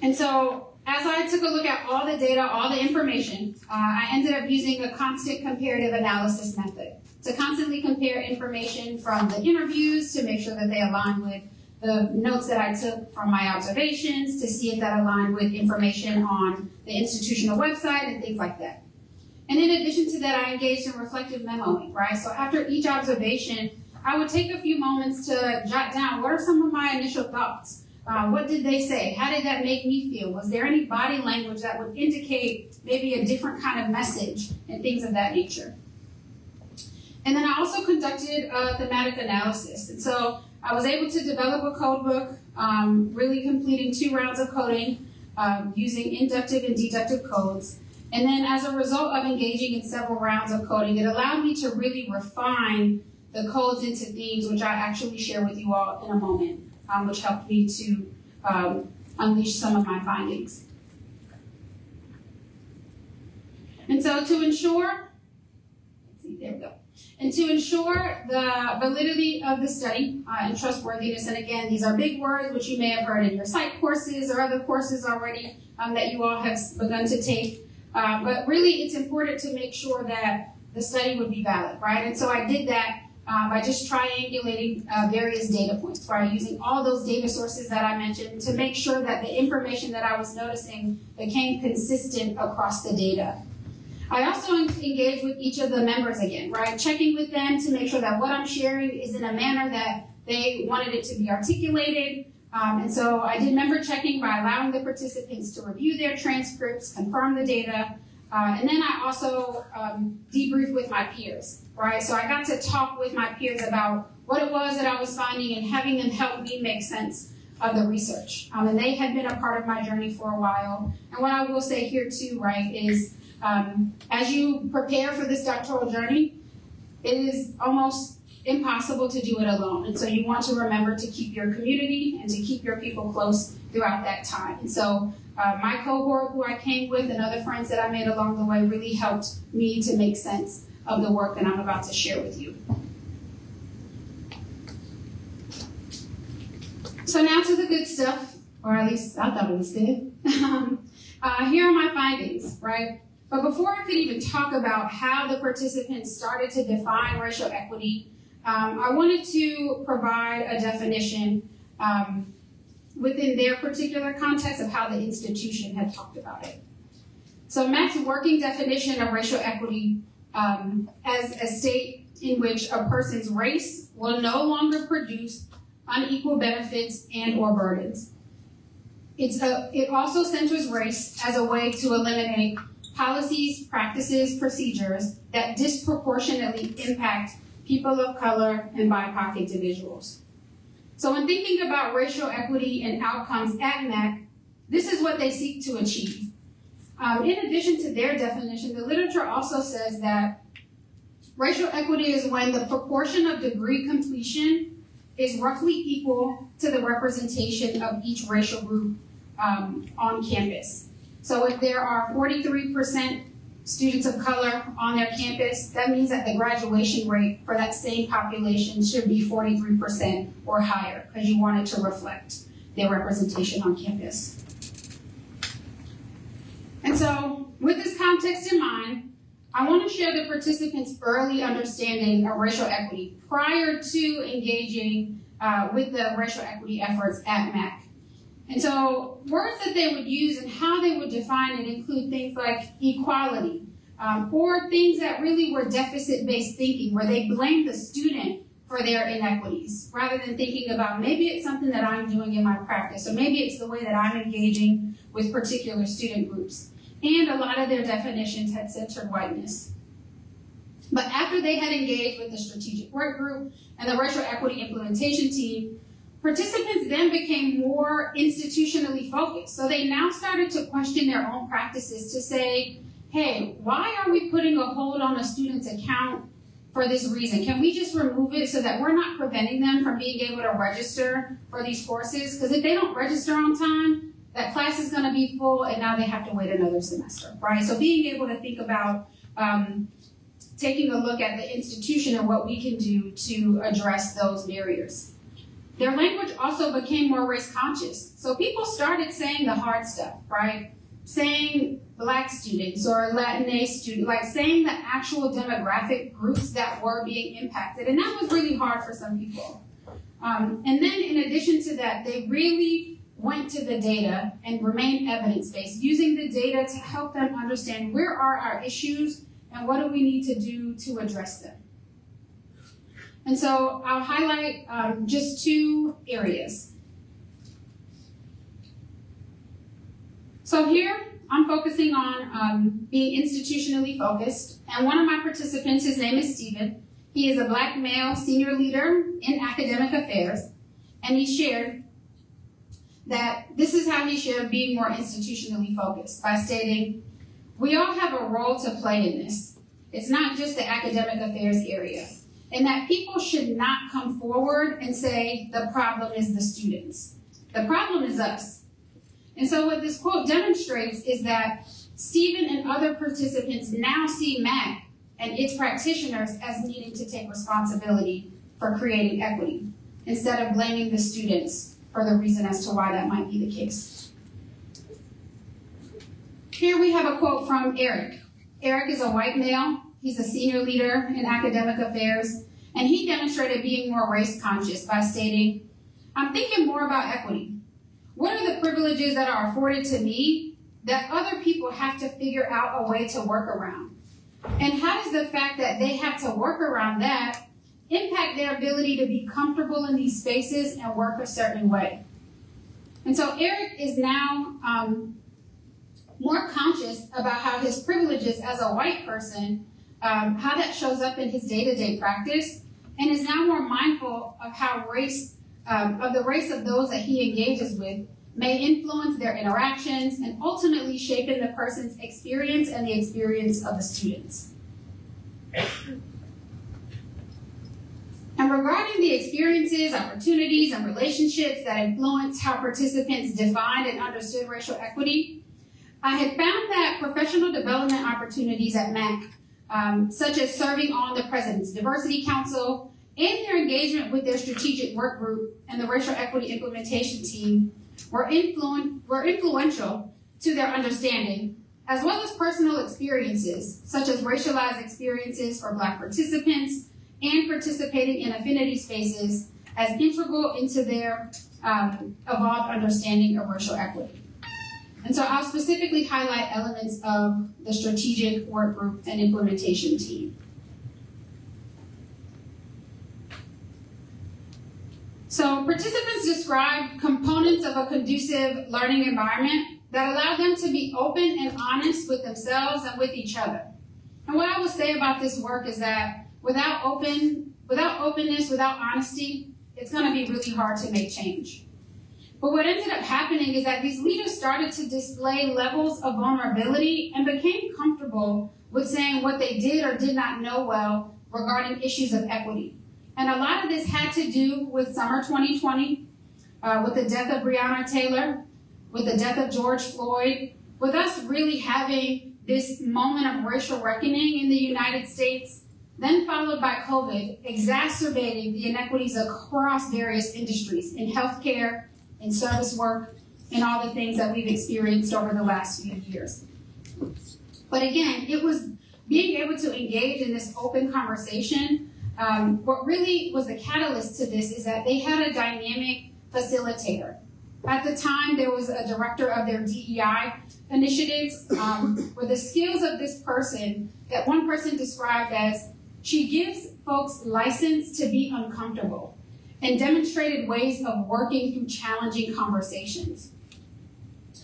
And so as I took a look at all the data, all the information, I ended up using a constant comparative analysis method to constantly compare information from the interviews to make sure that they align with the notes that I took from my observations, to see if that aligned with information on the institutional website and things like that. And in addition to that, I engaged in reflective memoing, right? So after each observation, I would take a few moments to jot down what are some of my initial thoughts. What did they say? How did that make me feel? Was there any body language that would indicate maybe a different kind of message and things of that nature? And then I also conducted a thematic analysis. And so I was able to develop a code book, really completing 2 rounds of coding using inductive and deductive codes. And then as a result of engaging in several rounds of coding, it allowed me to really refine the codes into themes, which I actually share with you all in a moment, which helped me to unleash some of my findings. And so to ensure, let's see, there we go. And to ensure the validity of the study and trustworthiness, and again, these are big words which you may have heard in your psych courses or other courses already that you all have begun to take. But really, it's important to make sure that the study would be valid, right? And so I did that by just triangulating various data points, right? Using all those data sources that I mentioned to make sure that the information that I was noticing became consistent across the data. I also engaged with each of the members again, right? Checking with them to make sure that what I'm sharing is in a manner that they wanted it to be articulated. And so I did member checking by allowing the participants to review their transcripts, confirm the data, and then I also debriefed with my peers, right? So I got to talk with my peers about what it was that I was finding and having them help me make sense of the research. And they had been a part of my journey for a while. And what I will say here too, right, is as you prepare for this doctoral journey, it is almost impossible to do it alone. And so you want to remember to keep your community and to keep your people close throughout that time. And so my cohort who I came with and other friends that I made along the way really helped me to make sense of the work that I'm about to share with you. So now to the good stuff, or at least I thought it was good. Here are my findings, right? But before I could even talk about how the participants started to define racial equity, I wanted to provide a definition within their particular context of how the institution had talked about it. So Mack's working definition of racial equity as a state in which a person's race will no longer produce unequal benefits and or burdens. It also centers race as a way to eliminate policies, practices, procedures that disproportionately impact people of color and BIPOC individuals. So when thinking about racial equity and outcomes at MAC, this is what they seek to achieve. In addition to their definition, the literature also says that racial equity is when the proportion of degree completion is roughly equal to the representation of each racial group on campus. So if there are 43% students of color on their campus, that means that the graduation rate for that same population should be 43% or higher, because you want it to reflect their representation on campus. And so with this context in mind, I want to share the participants' early understanding of racial equity prior to engaging with the racial equity efforts at MAC. And so words that they would use and how they would define it include things like equality, or things that really were deficit-based thinking, where they blamed the student for their inequities, rather than thinking about maybe it's something that I'm doing in my practice, or maybe it's the way that I'm engaging with particular student groups. And a lot of their definitions had centered whiteness. But after they had engaged with the strategic work group and the racial equity implementation team, participants then became more institutionally focused. So they now started to question their own practices to say, hey, why are we putting a hold on a student's account for this reason? Can we just remove it so that we're not preventing them from being able to register for these courses? Because if they don't register on time, that class is going to be full and now they have to wait another semester, right? So being able to think about taking a look at the institution and what we can do to address those barriers. Their language also became more race conscious. So people started saying the hard stuff, right? Saying Black students or Latinx students, like saying the actual demographic groups that were being impacted. And that was really hard for some people. And then in addition to that, they really went to the data and remained evidence-based, using the data to help them understand where are our issues and what do we need to do to address them. And so I'll highlight just two areas. So here I'm focusing on being institutionally focused, and one of my participants, his name is Stephen, He is a Black male senior leader in academic affairs, and he shared that this is how he shared being more institutionally focused by stating, "We all have a role to play in this. It's not just the academic affairs area, and that people should not come forward and say the problem is the students. The problem is us." And so what this quote demonstrates is that Stephen and other participants now see MAC and its practitioners as needing to take responsibility for creating equity, instead of blaming the students for the reason as to why that might be the case. Here we have a quote from Eric. Eric is a white male. He's a senior leader in academic affairs, and he demonstrated being more race conscious by stating, "I'm thinking more about equity. What are the privileges that are afforded to me that other people have to figure out a way to work around? And how does the fact that they have to work around that impact their ability to be comfortable in these spaces and work a certain way?" And so Eric is now more conscious about how his privileges as a white person, how that shows up in his day-to-day practice, and is now more mindful of how the race of those that he engages with may influence their interactions and ultimately shape in the person's experience and the experience of the students. And regarding the experiences, opportunities, and relationships that influence how participants defined and understood racial equity, I had found that professional development opportunities at MAC, such as serving on the President's Diversity Council and their engagement with their strategic work group and the racial equity implementation team, were influential to their understanding, as well as personal experiences, such as racialized experiences for Black participants and participating in affinity spaces as integral into their evolved understanding of racial equity. And so I'll specifically highlight elements of the strategic work group and implementation team. So participants described components of a conducive learning environment that allowed them to be open and honest with themselves and with each other. And what I would say about this work is that without openness, without honesty, it's going to be really hard to make change. But what ended up happening is that these leaders started to display levels of vulnerability and became comfortable with saying what they did or did not know well regarding issues of equity. And a lot of this had to do with summer 2020, with the death of Breonna Taylor, with the death of George Floyd, with us really having this moment of racial reckoning in the United States, then followed by COVID, exacerbating the inequities across various industries, in healthcare, in service work, and all the things that we've experienced over the last few years. But again, it was being able to engage in this open conversation. What really was the catalyst to this is that they had a dynamic facilitator. At the time, there was a director of their DEI initiatives, where the skills of this person, that one person described as, she gives folks license to be uncomfortable and demonstrated ways of working through challenging conversations.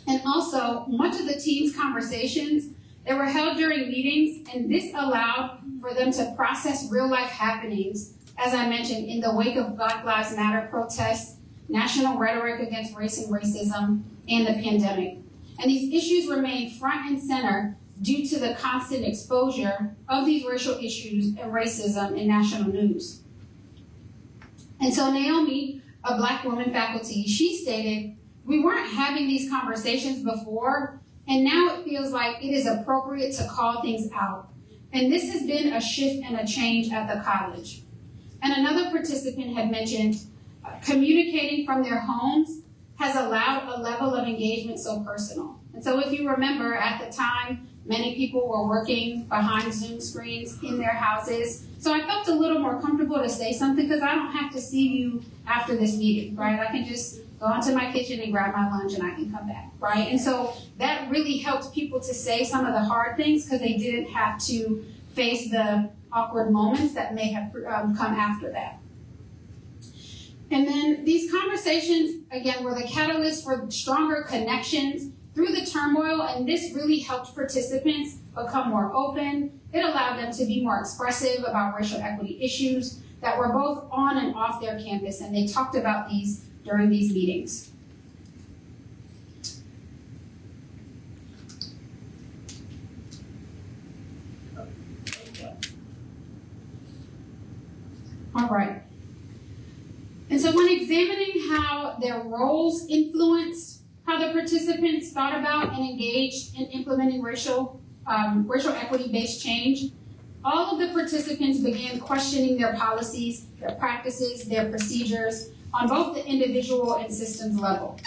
And also, much of the team's conversations, they were held during meetings, and this allowed for them to process real-life happenings, as I mentioned, in the wake of Black Lives Matter protests, national rhetoric against race and racism, and the pandemic. And these issues remain front and center due to the constant exposure of these racial issues and racism in national news. And so Naomi, a Black woman faculty, she stated, "We weren't having these conversations before, and now it feels like it is appropriate to call things out. And this has been a shift and a change at the college." And another participant had mentioned, communicating from their homes has allowed a level of engagement so personal. And so if you remember, at the time, many people were working behind Zoom screens in their houses. So I felt a little more comfortable to say something because I don't have to see you after this meeting, right? I can just go into my kitchen and grab my lunch and I can come back, right? And so that really helped people to say some of the hard things because they didn't have to face the awkward moments that may have come after that. And then these conversations, again, were the catalyst for stronger connections through the turmoil, and this really helped participants become more open. It allowed them to be more expressive about racial equity issues that were both on and off their campus, and they talked about these during these meetings. All right. And so when examining how their roles influenced how the participants thought about and engaged in implementing racial equity-based change, all of the participants began questioning their policies, their practices, their procedures on both the individual and systems level.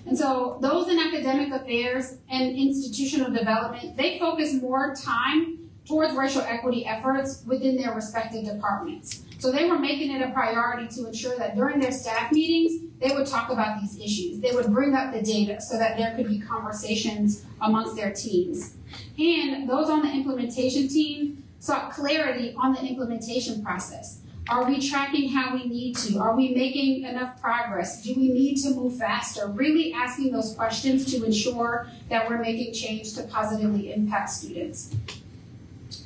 And so those in academic affairs and institutional development, they focus more time towards racial equity efforts within their respective departments. So they were making it a priority to ensure that during their staff meetings, they would talk about these issues. They would bring up the data so that there could be conversations amongst their teams. And those on the implementation team sought clarity on the implementation process. Are we tracking how we need to? Are we making enough progress? Do we need to move faster? Really asking those questions to ensure that we're making change to positively impact students.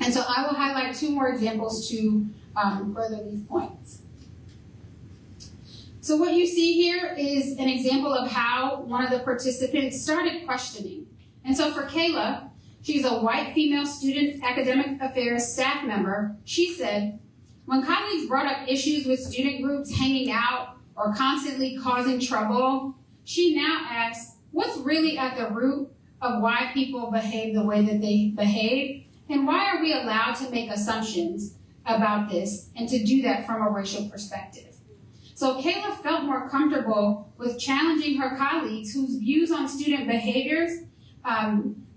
And so I will highlight two more examples to further these points. So what you see here is an example of how one of the participants started questioning. And so for Kayla, she's a white female student academic affairs staff member. She said, when colleagues brought up issues with student groups hanging out or constantly causing trouble, she now asks, what's really at the root of why people behave the way that they behave? And why are we allowed to make assumptions about this and to do that from a racial perspective? So Kayla felt more comfortable with challenging her colleagues whose views on student behaviors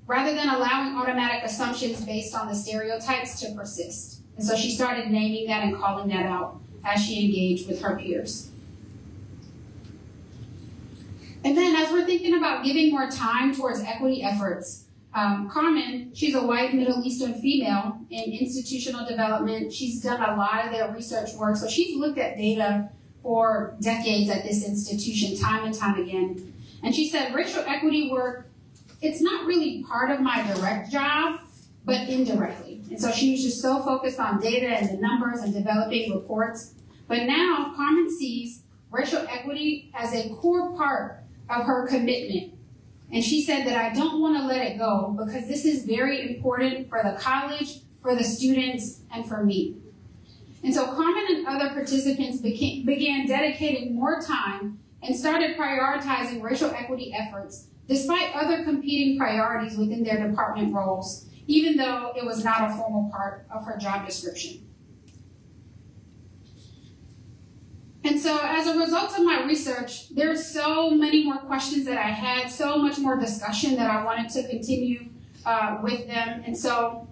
rather than allowing automatic assumptions based on the stereotypes to persist. And so she started naming that and calling that out as she engaged with her peers. And then as we're thinking about giving more time towards equity efforts, Carmen, she's a white Middle Eastern female in institutional development. She's done a lot of their research work. So she's looked at data for decades at this institution, time and time again. And she said, racial equity work, it's not really part of my direct job, but indirectly. And so she was just so focused on data and the numbers and developing reports. But now Carmen sees racial equity as a core part of her commitment. And she said that I don't want to let it go because this is very important for the college, for the students, and for me. And so Carmen and other participants began dedicating more time and started prioritizing racial equity efforts despite other competing priorities within their department roles, even though it was not a formal part of her job description. And so as a result of my research, there's so many more questions that I had, so much more discussion that I wanted to continue with them. And so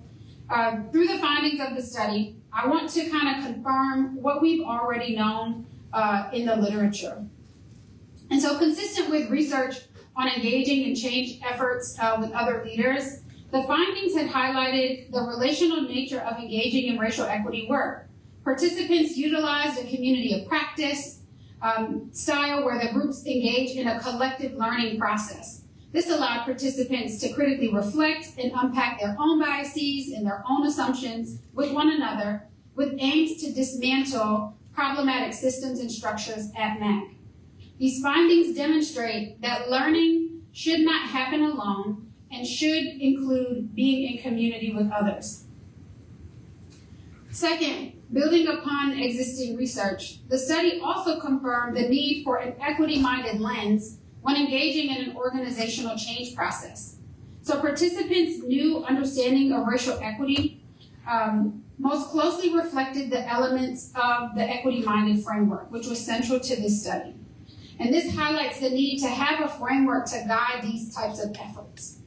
through the findings of the study, I want to kind of confirm what we've already known in the literature. And so consistent with research on engaging in change efforts with other leaders, the findings had highlighted the relational nature of engaging in racial equity work. Participants utilized a community of practice style where the groups engaged in a collective learning process. This allowed participants to critically reflect and unpack their own biases and their own assumptions with one another, with aims to dismantle problematic systems and structures at MAC. These findings demonstrate that learning should not happen alone and should include being in community with others. Second, building upon existing research, the study also confirmed the need for an equity-minded lens when engaging in an organizational change process. So participants' new understanding of racial equity most closely reflected the elements of the equity-minded framework, which was central to this study. And this highlights the need to have a framework to guide these types of efforts.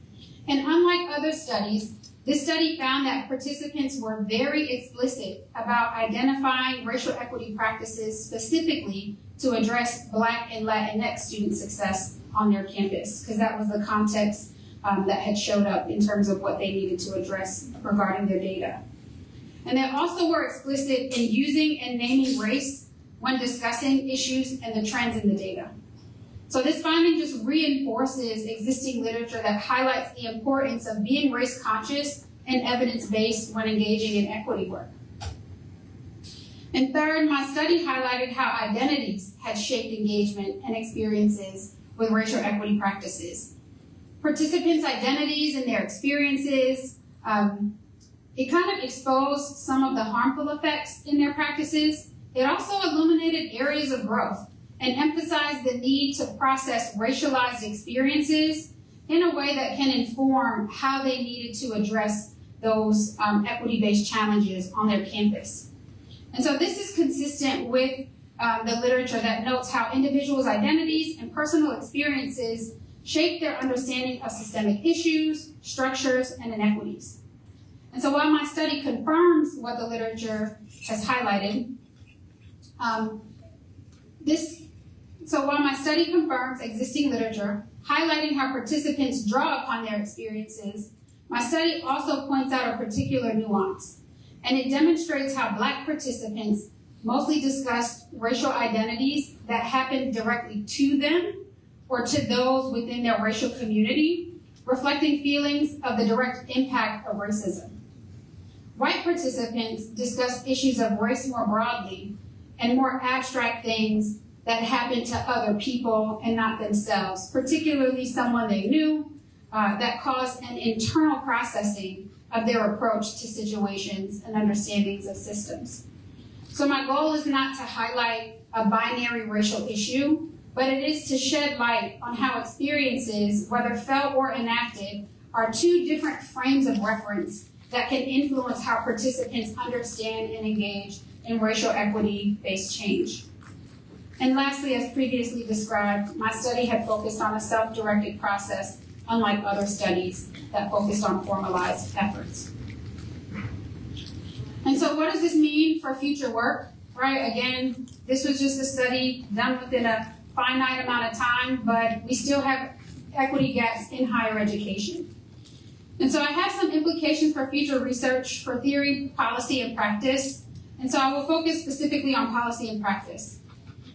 And unlike other studies, this study found that participants were very explicit about identifying racial equity practices specifically to address Black and Latinx student success on their campus, because that was the context that had showed up in terms of what they needed to address regarding their data. And they also were explicit in using and naming race when discussing issues and the trends in the data. So this finding just reinforces existing literature that highlights the importance of being race conscious and evidence-based when engaging in equity work. And third, my study highlighted how identities had shaped engagement and experiences with racial equity practices. Participants' identities and their experiences, it kind of exposed some of the harmful effects in their practices. It also illuminated areas of growth and emphasized the need to process racialized experiences in a way that can inform how they needed to address those equity-based challenges on their campus. And so this is consistent with the literature that notes how individuals' identities and personal experiences shape their understanding of systemic issues, structures, and inequities. And so while my study confirms what the literature has highlighted, while my study confirms existing literature, highlighting how participants draw upon their experiences, my study also points out a particular nuance, and it demonstrates how Black participants mostly discussed racial identities that happened directly to them or to those within their racial community, reflecting feelings of the direct impact of racism. White participants discussed issues of race more broadly and more abstract things that happened to other people and not themselves, particularly someone they knew, that caused an internal processing of their approach to situations and understandings of systems. So my goal is not to highlight a binary racial issue, but it is to shed light on how experiences, whether felt or enacted, are two different frames of reference that can influence how participants understand and engage in racial equity-based change. And lastly, as previously described, my study had focused on a self-directed process, unlike other studies that focused on formalized efforts. And so what does this mean for future work, right? Again, this was just a study done within a finite amount of time, but we still have equity gaps in higher education. And so I have some implications for future research for theory, policy, and practice. And so I will focus specifically on policy and practice.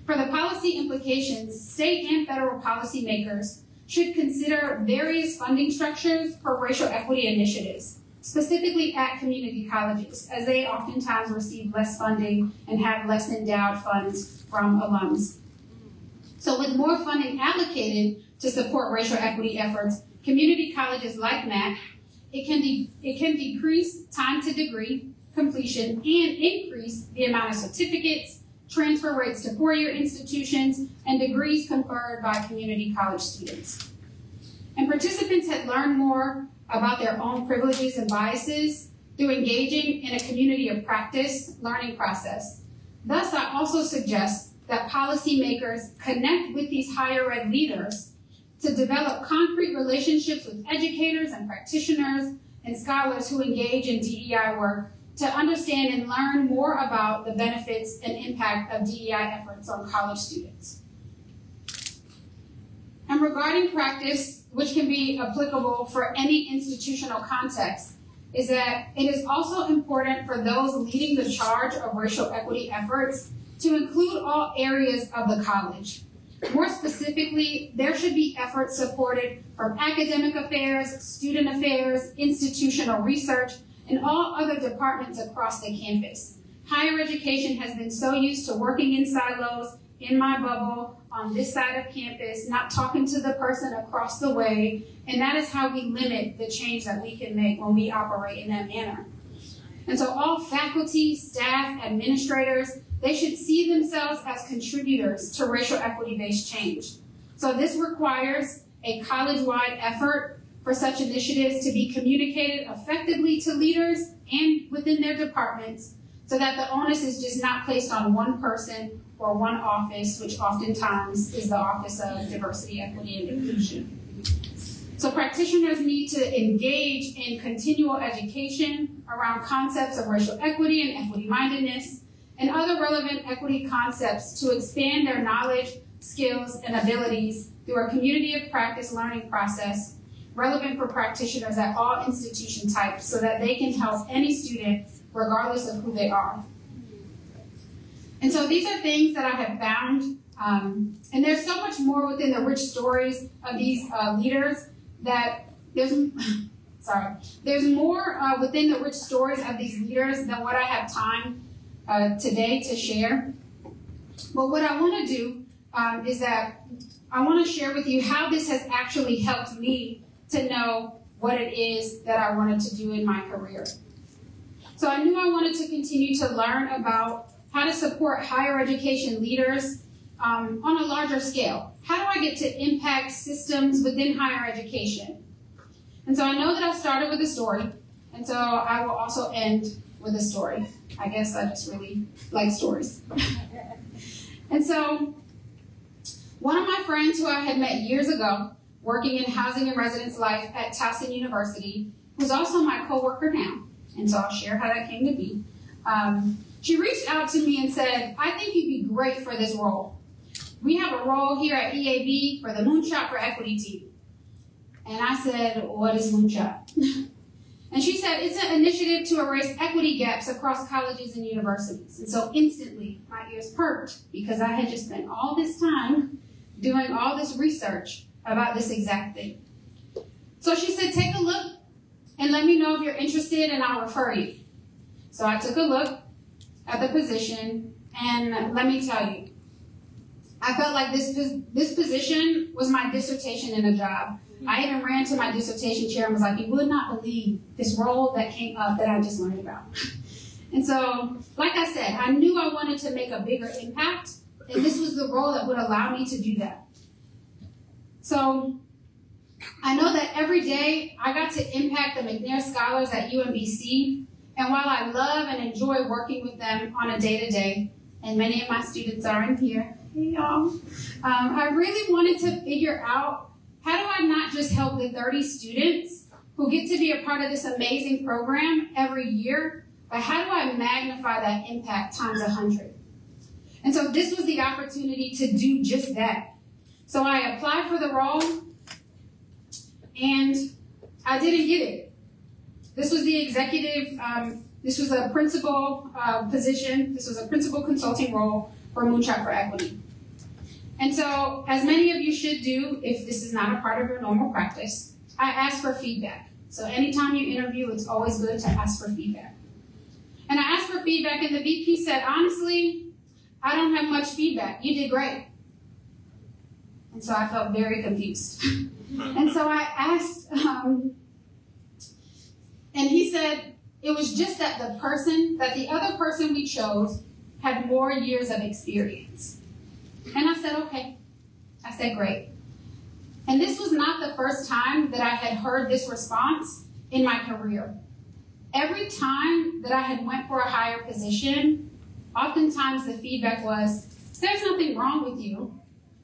For the policy implications, state and federal policymakers should consider various funding structures for racial equity initiatives, specifically at community colleges, as they oftentimes receive less funding and have less endowed funds from alums. So with more funding allocated to support racial equity efforts, community colleges like MAC, it can decrease time to degree completion and increase the amount of certificates, transfer rates to four-year institutions, and degrees conferred by community college students. And participants had learned more about their own privileges and biases through engaging in a community of practice learning process. Thus, I also suggest that policymakers connect with these higher ed leaders to develop concrete relationships with educators and practitioners and scholars who engage in DEI work to understand and learn more about the benefits and impact of DEI efforts on college students. And regarding practice, which can be applicable for any institutional context, is that it is also important for those leading the charge of racial equity efforts to include all areas of the college. More specifically, there should be efforts supported from academic affairs, student affairs, institutional research, and all other departments across the campus. Higher education has been so used to working in silos, in my bubble, on this side of campus, not talking to the person across the way, and that is how we limit the change that we can make when we operate in that manner. And so all faculty, staff, administrators, they should see themselves as contributors to racial equity-based change. So this requires a college-wide effort for such initiatives to be communicated effectively to leaders and within their departments so that the onus is just not placed on one person or one office, which oftentimes is the Office of Diversity, Equity, and Inclusion. So practitioners need to engage in continual education around concepts of racial equity and equity-mindedness and other relevant equity concepts to expand their knowledge, skills, and abilities through a community of practice learning process relevant for practitioners at all institution types so that they can help any student regardless of who they are. And so these are things that I have found, and there's so much more within the rich stories of these leaders that there's There's more within the rich stories of these leaders than what I have time today to share. But what I want to do is that I want to share with you how this has actually helped me to know what it is that I wanted to do in my career. So I knew I wanted to continue to learn about how to support higher education leaders on a larger scale. How do I get to impact systems within higher education? And so I know that I started with a story, and so I will also end with a story. I guess I just really like stories. And so one of my friends who I had met years ago, working in housing and residence life at Towson University, who's also my coworker now, and so I'll share how that came to be. She reached out to me and said, I think you'd be great for this role. We have a role here at EAB for the Moonshot for Equity team. And I said, what is Moonshot? And she said, it's an initiative to erase equity gaps across colleges and universities. And so instantly, my ears perked because I had just spent all this time doing all this research about this exact thing. So she said, take a look and let me know if you're interested and I'll refer you. So I took a look at the position, and let me tell you, I felt like this position was my dissertation in a job. I even ran to my dissertation chair and was like, you would not believe this role that came up that I just learned about. And so, like I said, I knew I wanted to make a bigger impact, and this was the role that would allow me to do that. So I know that every day I got to impact the McNair Scholars at UMBC, and while I love and enjoy working with them on a day-to-day, and many of my students are in here, hey y'all, I really wanted to figure out, how do I not just help the 30 students who get to be a part of this amazing program every year, but how do I magnify that impact times 100? And so this was the opportunity to do just that. So I applied for the role, and I didn't get it. This was the executive, this was a principal position, this was a principal consulting role for Moonshot for Equity. And so, as many of you should do, if this is not a part of your normal practice, I ask for feedback. So anytime you interview, it's always good to ask for feedback. And I asked for feedback, and the VP said, honestly, I don't have much feedback. You did great. And so I felt very confused. And so I asked, and he said, it was just that the other person we chose had more years of experience. And I said, okay. I said, great. And this was not the first time that I had heard this response in my career. Every time that I had went for a higher position, oftentimes the feedback was, there's nothing wrong with you.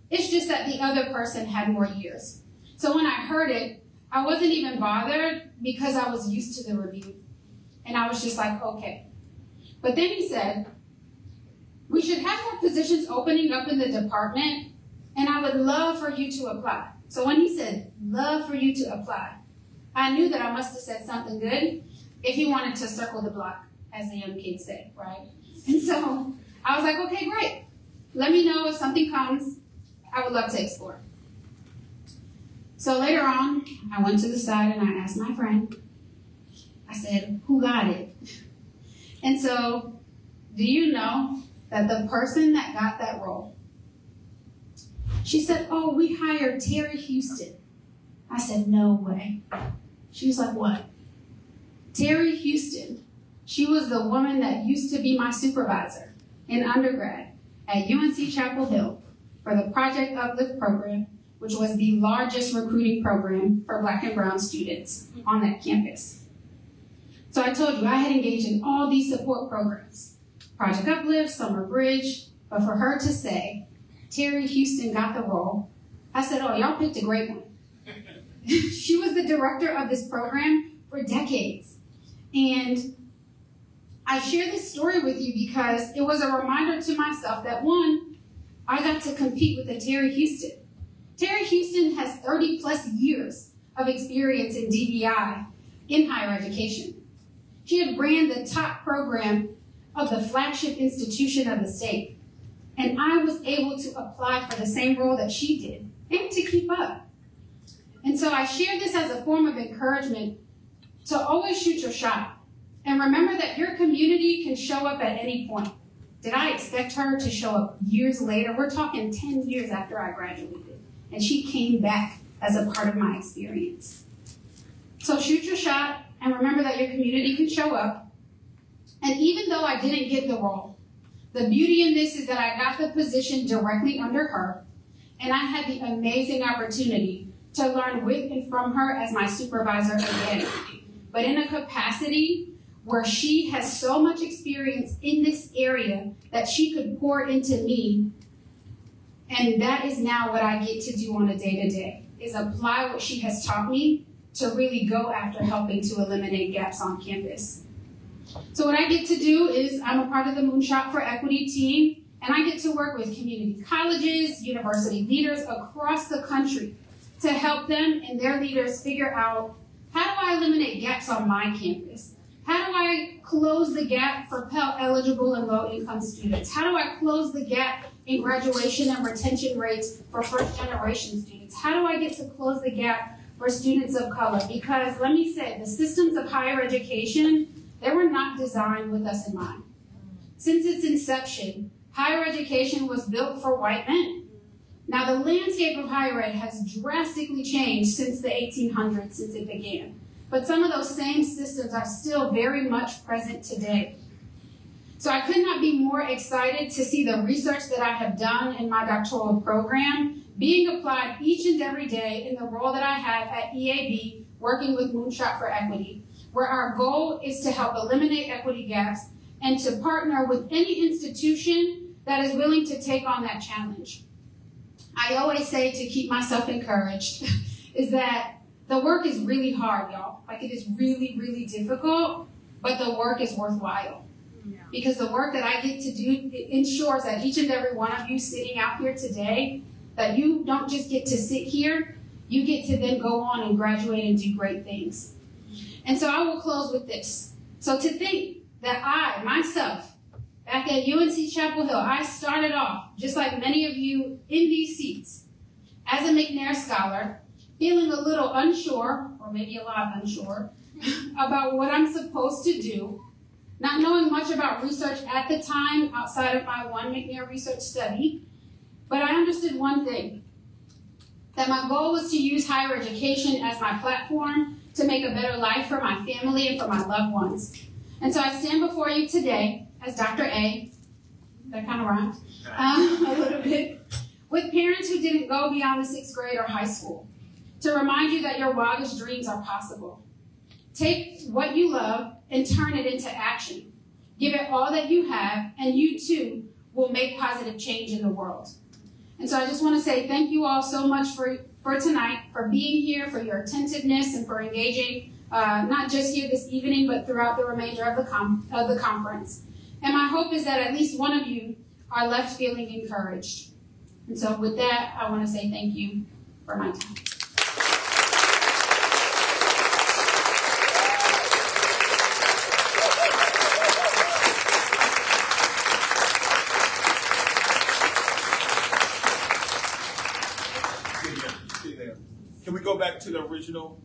It's just that the other person had more years. So when I heard it, I wasn't even bothered because I was used to the review. And I was just like, okay. But then he said, we should have more positions opening up in the department, and I would love for you to apply. So when he said, love for you to apply, I knew that I must have said something good if he wanted to circle the block, as the young kids say, right? And so I was like, okay, great. Let me know if something comes. I would love to explore. So later on, I went to the side and I asked my friend, I said, who got it? And so, do you know that the person that got that role, she said, oh, we hired Terry Houston. I said, no way. She was like, what? Terry Houston. She was the woman that used to be my supervisor in undergrad at UNC Chapel Hill for the Project Uplift program, which was the largest recruiting program for Black and brown students on that campus. So I told you, I had engaged in all these support programs, Project Uplift, Summer Bridge, but for her to say, Terry Houston got the role, I said, oh, y'all picked a great one. She was the director of this program for decades. And I share this story with you because it was a reminder to myself that, one, I got to compete with a Terry Houston. Terry Houston has 30 plus years of experience in DBI in higher education. She had ran the top program of the flagship institution of the state. And I was able to apply for the same role that she did and to keep up. And so I share this as a form of encouragement to always shoot your shot. And remember that your community can show up at any point. Did I expect her to show up years later? We're talking 10 years after I graduated. And she came back as a part of my experience. So shoot your shot and remember that your community can show up. And even though I didn't get the role, the beauty in this is that I got the position directly under her, and I had the amazing opportunity to learn with and from her as my supervisor again, but in a capacity where she has so much experience in this area that she could pour into me. And that is now what I get to do on a day-to-day, is apply what she has taught me to really go after helping to eliminate gaps on campus. So what I get to do is I'm a part of the Moonshot for Equity team, and I get to work with community colleges, university leaders across the country to help them and their leaders figure out, how do I eliminate gaps on my campus? How do I close the gap for Pell-eligible and low-income students? How do I close the gap in graduation and retention rates for first-generation students? How do I get to close the gap for students of color? Because let me say, the systems of higher education, they were not designed with us in mind. Since its inception, higher education was built for white men. Now, the landscape of higher ed has drastically changed since the 1800s, since it began. But some of those same systems are still very much present today. So I could not be more excited to see the research that I have done in my doctoral program being applied each and every day in the role that I have at EAB, working with Moonshot for Equity, where our goal is to help eliminate equity gaps and to partner with any institution that is willing to take on that challenge. I always say, to keep myself encouraged, is that the work is really hard, y'all. Like, it is really, really difficult, but the work is worthwhile. Yeah. Because the work that I get to do, it ensures that each and every one of you sitting out here today, that you don't just get to sit here, you get to then go on and graduate and do great things. And so I will close with this. So to think that I, myself, back at UNC Chapel Hill, I started off, just like many of you in these seats, as a McNair Scholar, feeling a little unsure, or maybe a lot unsure, about what I'm supposed to do, not knowing much about research at the time outside of my one McNair research study, but I understood one thing, that my goal was to use higher education as my platform to make a better life for my family and for my loved ones. And so I stand before you today as Dr. A, that kind of rhymes, a little bit, with parents who didn't go beyond the 6th grade or high school, to remind you that your wildest dreams are possible. Take what you love and turn it into action. Give it all that you have, and you too will make positive change in the world. And so I just want to say thank you all so much for tonight, for being here, for your attentiveness, and for engaging, not just here this evening, but throughout the remainder of the conference. And my hope is that at least one of you are left feeling encouraged. And so with that, I want to say thank you for my time. Can we go back to the original?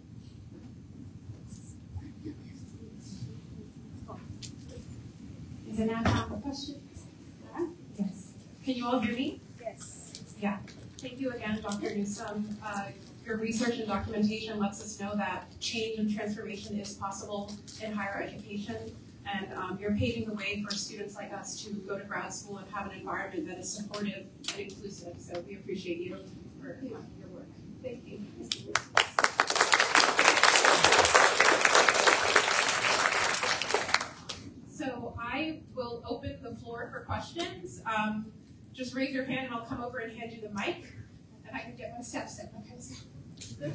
Is it now time for questions? Yes. Can you all hear me? Yes. Yeah. Thank you again, Dr. Newsome. Your research and documentation lets us know that change and transformation is possible in higher education, and you're paving the way for students like us to go to grad school and have an environment that is supportive and inclusive. So we appreciate you for your work. Thank you. So I will open the floor for questions. Just raise your hand and I'll come over and hand you the mic, and I can get my steps in. Okay, so. I'm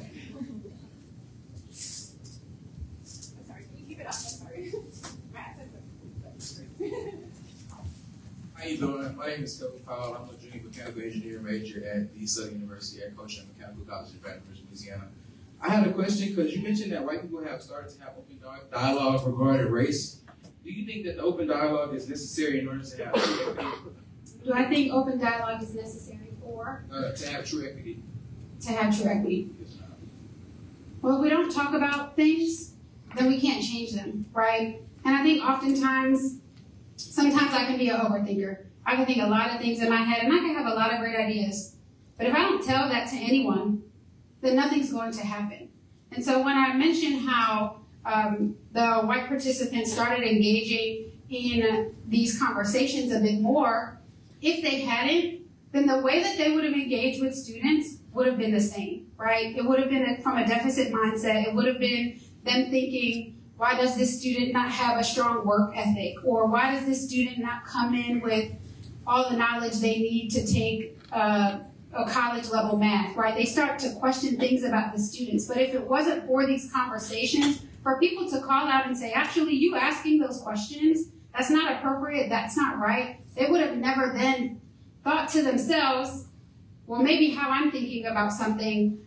sorry, can you keep it up? I'm sorry. How you doing? My name is Kevin Powell. I'm a junior mechanical engineering major at the Southern University at Coach Mechanical College in Baton Rouge, Louisiana. I had a question because you mentioned that white people have started to have open dialogue regarding race. Do you think that the open dialogue is necessary in order to have true equity? Do I think open dialogue is necessary for? To have true equity. To have true equity. Well, if we don't talk about things, then we can't change them, right? And I think sometimes I can be an overthinker. I can think a lot of things in my head, and I can have a lot of great ideas. But if I don't tell that to anyone, then nothing's going to happen. And so when I mentioned how the white participants started engaging in these conversations a bit more, if they hadn't, then the way that they would have engaged with students would have been the same, right? It would have been from a deficit mindset. It would have been them thinking, why does this student not have a strong work ethic? Or why does this student not come in with all the knowledge they need to take a college level math, right? They start to question things about the students. But if it wasn't for these conversations, for people to call out and say, actually, you asking those questions, that's not appropriate, that's not right, they would have never then thought to themselves, well, maybe how I'm thinking about something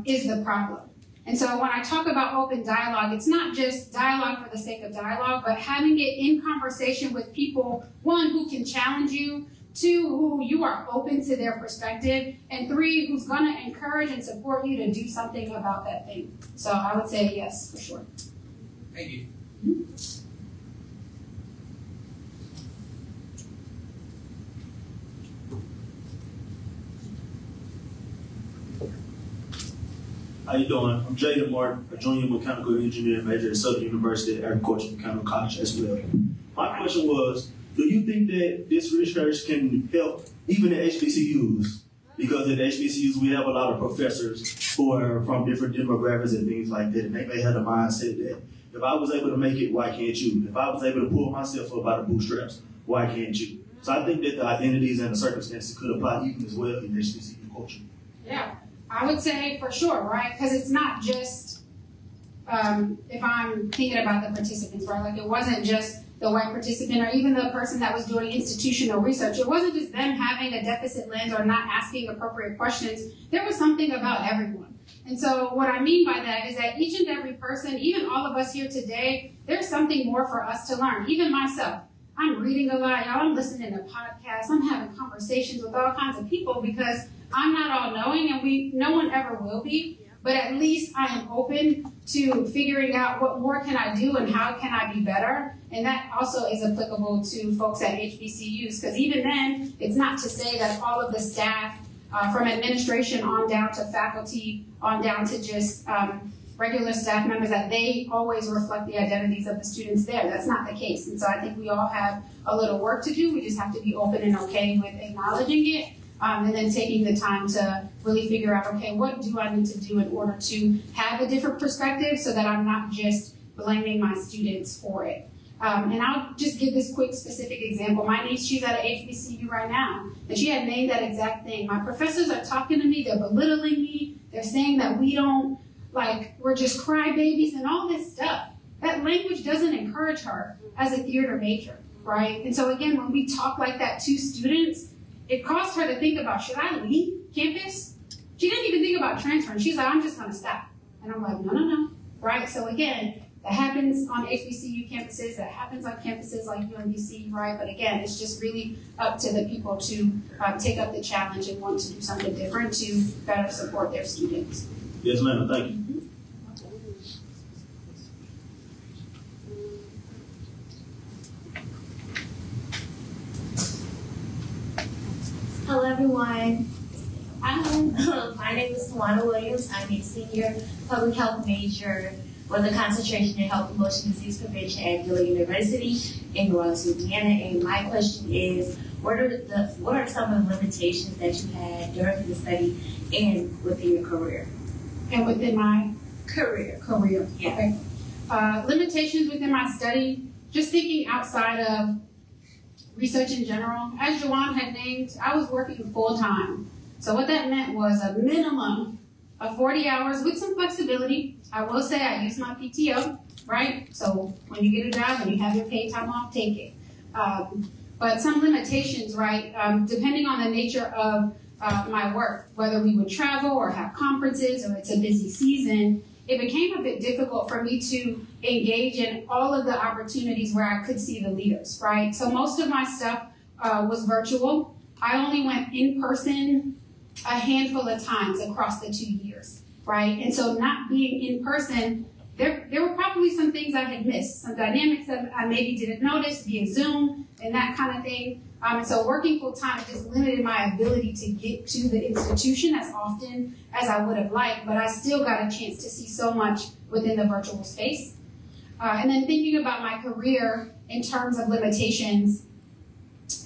is the problem. And so when I talk about open dialogue, it's not just dialogue for the sake of dialogue, but having it in conversation with people, one, who can challenge you, two, who you are open to their perspective, and three, who's going to encourage and support you to do something about that thing. So I would say yes, for sure. Thank you. How you doing? I'm Jaden Martin, a junior mechanical engineering major at Southern University at Agricultural Mechanical College as well. My question was, do you think that this research can help even at HBCUs? Because at HBCUs we have a lot of professors who are from different demographics and things like that, and they may have the mindset that if I was able to make it, why can't you? If I was able to pull myself up by the bootstraps, why can't you? So I think that the identities and the circumstances could apply even as well in HBCU culture. Yeah. I would say for sure, right? Because it's not just, if I'm thinking about the participants, right? Like it wasn't just the white participant or even the person that was doing institutional research. It wasn't just them having a deficit lens or not asking appropriate questions. There was something about everyone. And so what I mean by that is that each and every person, even all of us here today, there's something more for us to learn. Even myself. I'm reading a lot, y'all. I'm listening to podcasts. I'm having conversations with all kinds of people because I'm not all knowing, and no one ever will be. But at least I am open to figuring out what more can I do and how can I be better. And that also is applicable to folks at HBCUs, because even then, it's not to say that all of the staff, from administration on down to faculty, on down to just regular staff members, that they always reflect the identities of the students there. That's not the case. And so I think we all have a little work to do. We just have to be open and okay with acknowledging it, and then taking the time to really figure out, okay, what do I need to do in order to have a different perspective so that I'm not just blaming my students for it. And I'll just give this quick specific example. My niece, she's at an HBCU right now, and she had named that exact thing. My professors are talking to me, they're belittling me, they're saying that we don't, we're just crybabies and all this stuff. That language doesn't encourage her as a theater major, right? And so again, when we talk like that to students, it caused her to think about, should I leave campus? She didn't even think about transferring. She's like, I'm just going to stop. And I'm like, no, right? So again, that happens on HBCU campuses, that happens on campuses like UMBC, right? But again, it's just really up to the people to take up the challenge and want to do something different to better support their students. Yes, ma'am. Thank you. Hello, everyone. My name is Tawana Williams. I'm a senior public health major with a concentration in health and motion disease prevention at Dillon University in New Orleans, Louisiana. And my question is, what are some of the limitations that you had during the study and within your career? And within my career. Yeah. Okay. Limitations within my study, just thinking outside of research in general. As Jawan had named, I was working full time. So what that meant was a minimum of 40 hours with some flexibility. I will say I use my PTO, right? So when you get a job and you have your paid time off, take it. But some limitations, right? Depending on the nature of my work, whether we would travel or have conferences or it's a busy season, it became a bit difficult for me to engage in all of the opportunities where I could see the leaders, right? So most of my stuff was virtual. I only went in person a handful of times across the 2 years, right? And so not being in person, there were probably some things I had missed, some dynamics that I maybe didn't notice via Zoom and that kind of thing. And so working full time just limited my ability to get to the institution as often as I would have liked, but I still got a chance to see so much within the virtual space. And then thinking about my career in terms of limitations,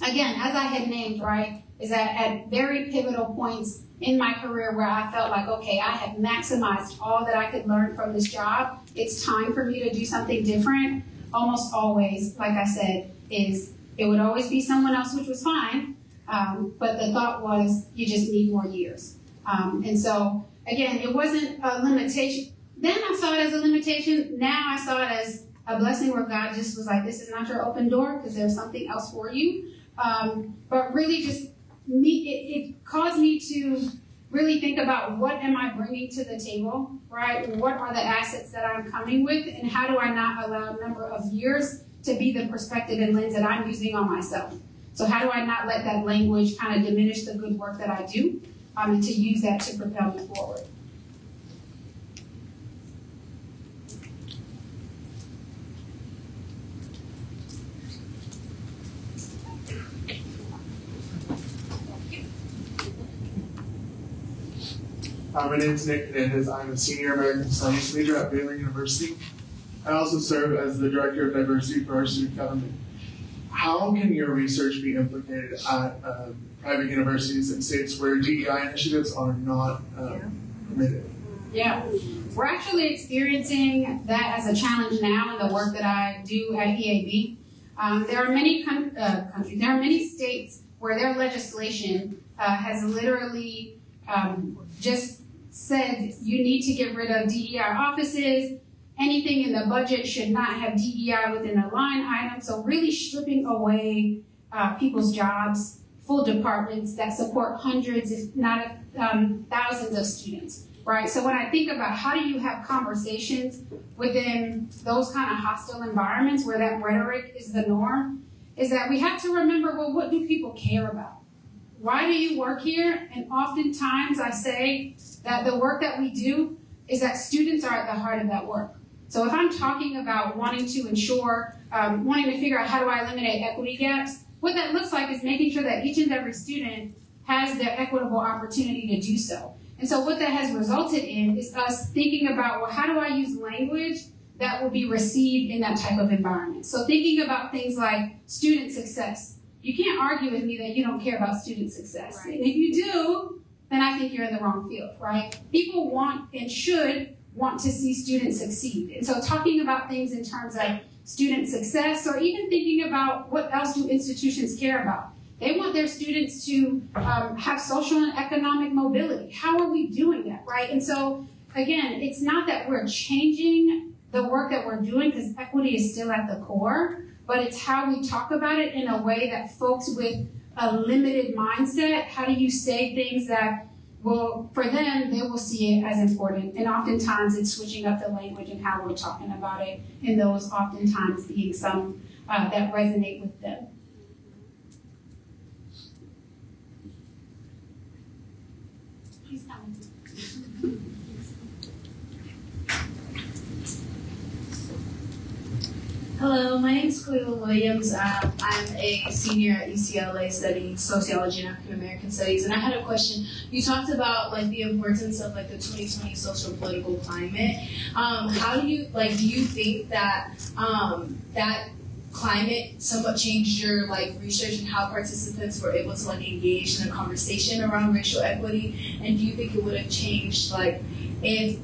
again, as I had named, right, is that at very pivotal points in my career where I felt like, okay, I have maximized all that I could learn from this job. It's time for me to do something different. Almost always, like I said, it would always be someone else, which was fine. But the thought was, you just need more years. And so, again, it wasn't a limitation. Then I saw it as a limitation. Now I saw it as a blessing where God just was like, this is not your open door because there's something else for you. But really just it caused me to really think about what am I bringing to the table, right? What are the assets that I'm coming with, and how do I not allow a number of years to be the perspective and lens that I'm using on myself? So how do I not let that language kind of diminish the good work that I do, and to use that to propel me forward? My name is Nick Hernandez. I'm a senior American Studies major at Baylor University. I also serve as the Director of Diversity for our student government. How can your research be implicated at private universities in states where DEI initiatives are not permitted? Yeah, we're actually experiencing that as a challenge now in the work that I do at EAB. There are many countries, there are many states where their legislation has literally just said you need to get rid of DEI offices. Anything in the budget should not have DEI within a line item. So really stripping away people's jobs, full departments that support hundreds, if not thousands of students, right? So when I think about how do you have conversations within those kind of hostile environments where that rhetoric is the norm, is that we have to remember, well, what do people care about? Why do you work here? And oftentimes I say that the work that we do is that students are at the heart of that work. So if I'm talking about wanting to ensure, wanting to figure out how do I eliminate equity gaps, what that looks like is making sure that each and every student has the equitable opportunity to do so. And so what that has resulted in is us thinking about, well, how do I use language that will be received in that type of environment? So thinking about things like student success. You can't argue with me that you don't care about student success. Right. And if you do, then I think you're in the wrong field, right? People want and should want to see students succeed. And so talking about things in terms of student success, or even thinking about what else do institutions care about. They want their students to have social and economic mobility. How are we doing that, right? And so, again, it's not that we're changing the work that we're doing, because equity is still at the core, but it's how we talk about it in a way that folks with a limited mindset, how do you say things that will, for them, they will see it as important. And oftentimes it's switching up the language and how we're talking about it, and those oftentimes being some that resonate with them. Please come. Hello, my name is Cleo Williams. I'm a senior at UCLA studying sociology and African American studies, and I had a question. You talked about the importance of the 2020 social political climate. How do you do you think that that climate somewhat changed your research and how participants were able to engage in a conversation around racial equity? And do you think it would have changed if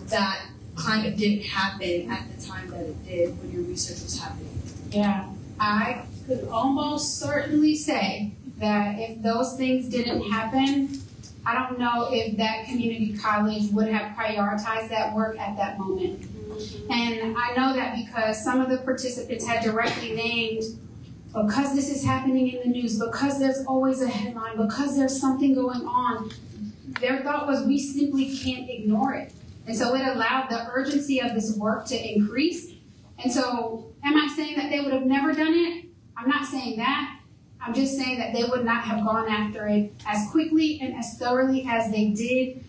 that climate didn't happen at the time that it did when your research was happening? Yeah, I could almost certainly say that if those things didn't happen, I don't know if that community college would have prioritized that work at that moment. And I know that because some of the participants had directly named, because this is happening in the news, because there's always a headline, because there's something going on, their thought was, we simply can't ignore it. And so it allowed the urgency of this work to increase. And so am I saying that they would have never done it? I'm not saying that. I'm just saying that they would not have gone after it as quickly and as thoroughly as they did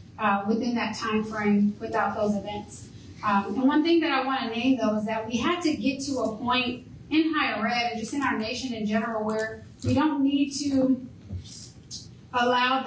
within that time frame without those events. And one thing that I want to name, though, is that we had to get to a point in higher ed and just in our nation in general where we don't need to allow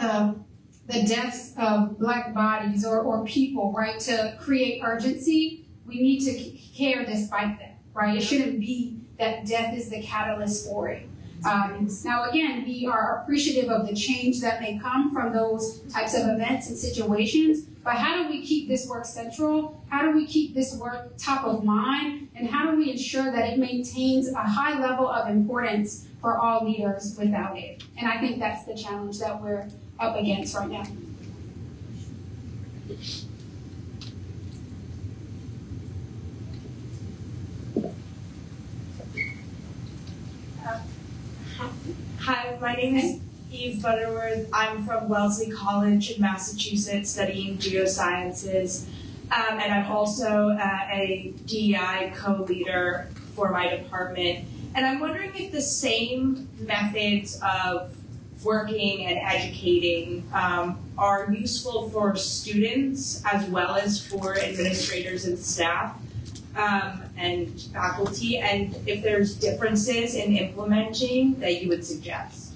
the deaths of Black bodies or people, right, to create urgency. We need to care despite that, right? It shouldn't be that death is the catalyst for it. Now, again, we are appreciative of the change that may come from those types of events and situations, but how do we keep this work central? How do we keep this work top of mind? And how do we ensure that it maintains a high level of importance for all leaders without it? And I think that's the challenge that we're up against right now. Hi, my name is Eve Butterworth. I'm from Wellesley College in Massachusetts studying geosciences. And I'm also a DEI co-leader for my department. And I'm wondering if the same methods of working and educating are useful for students as well as for administrators and staff and faculty, and if there's differences in implementing that you would suggest.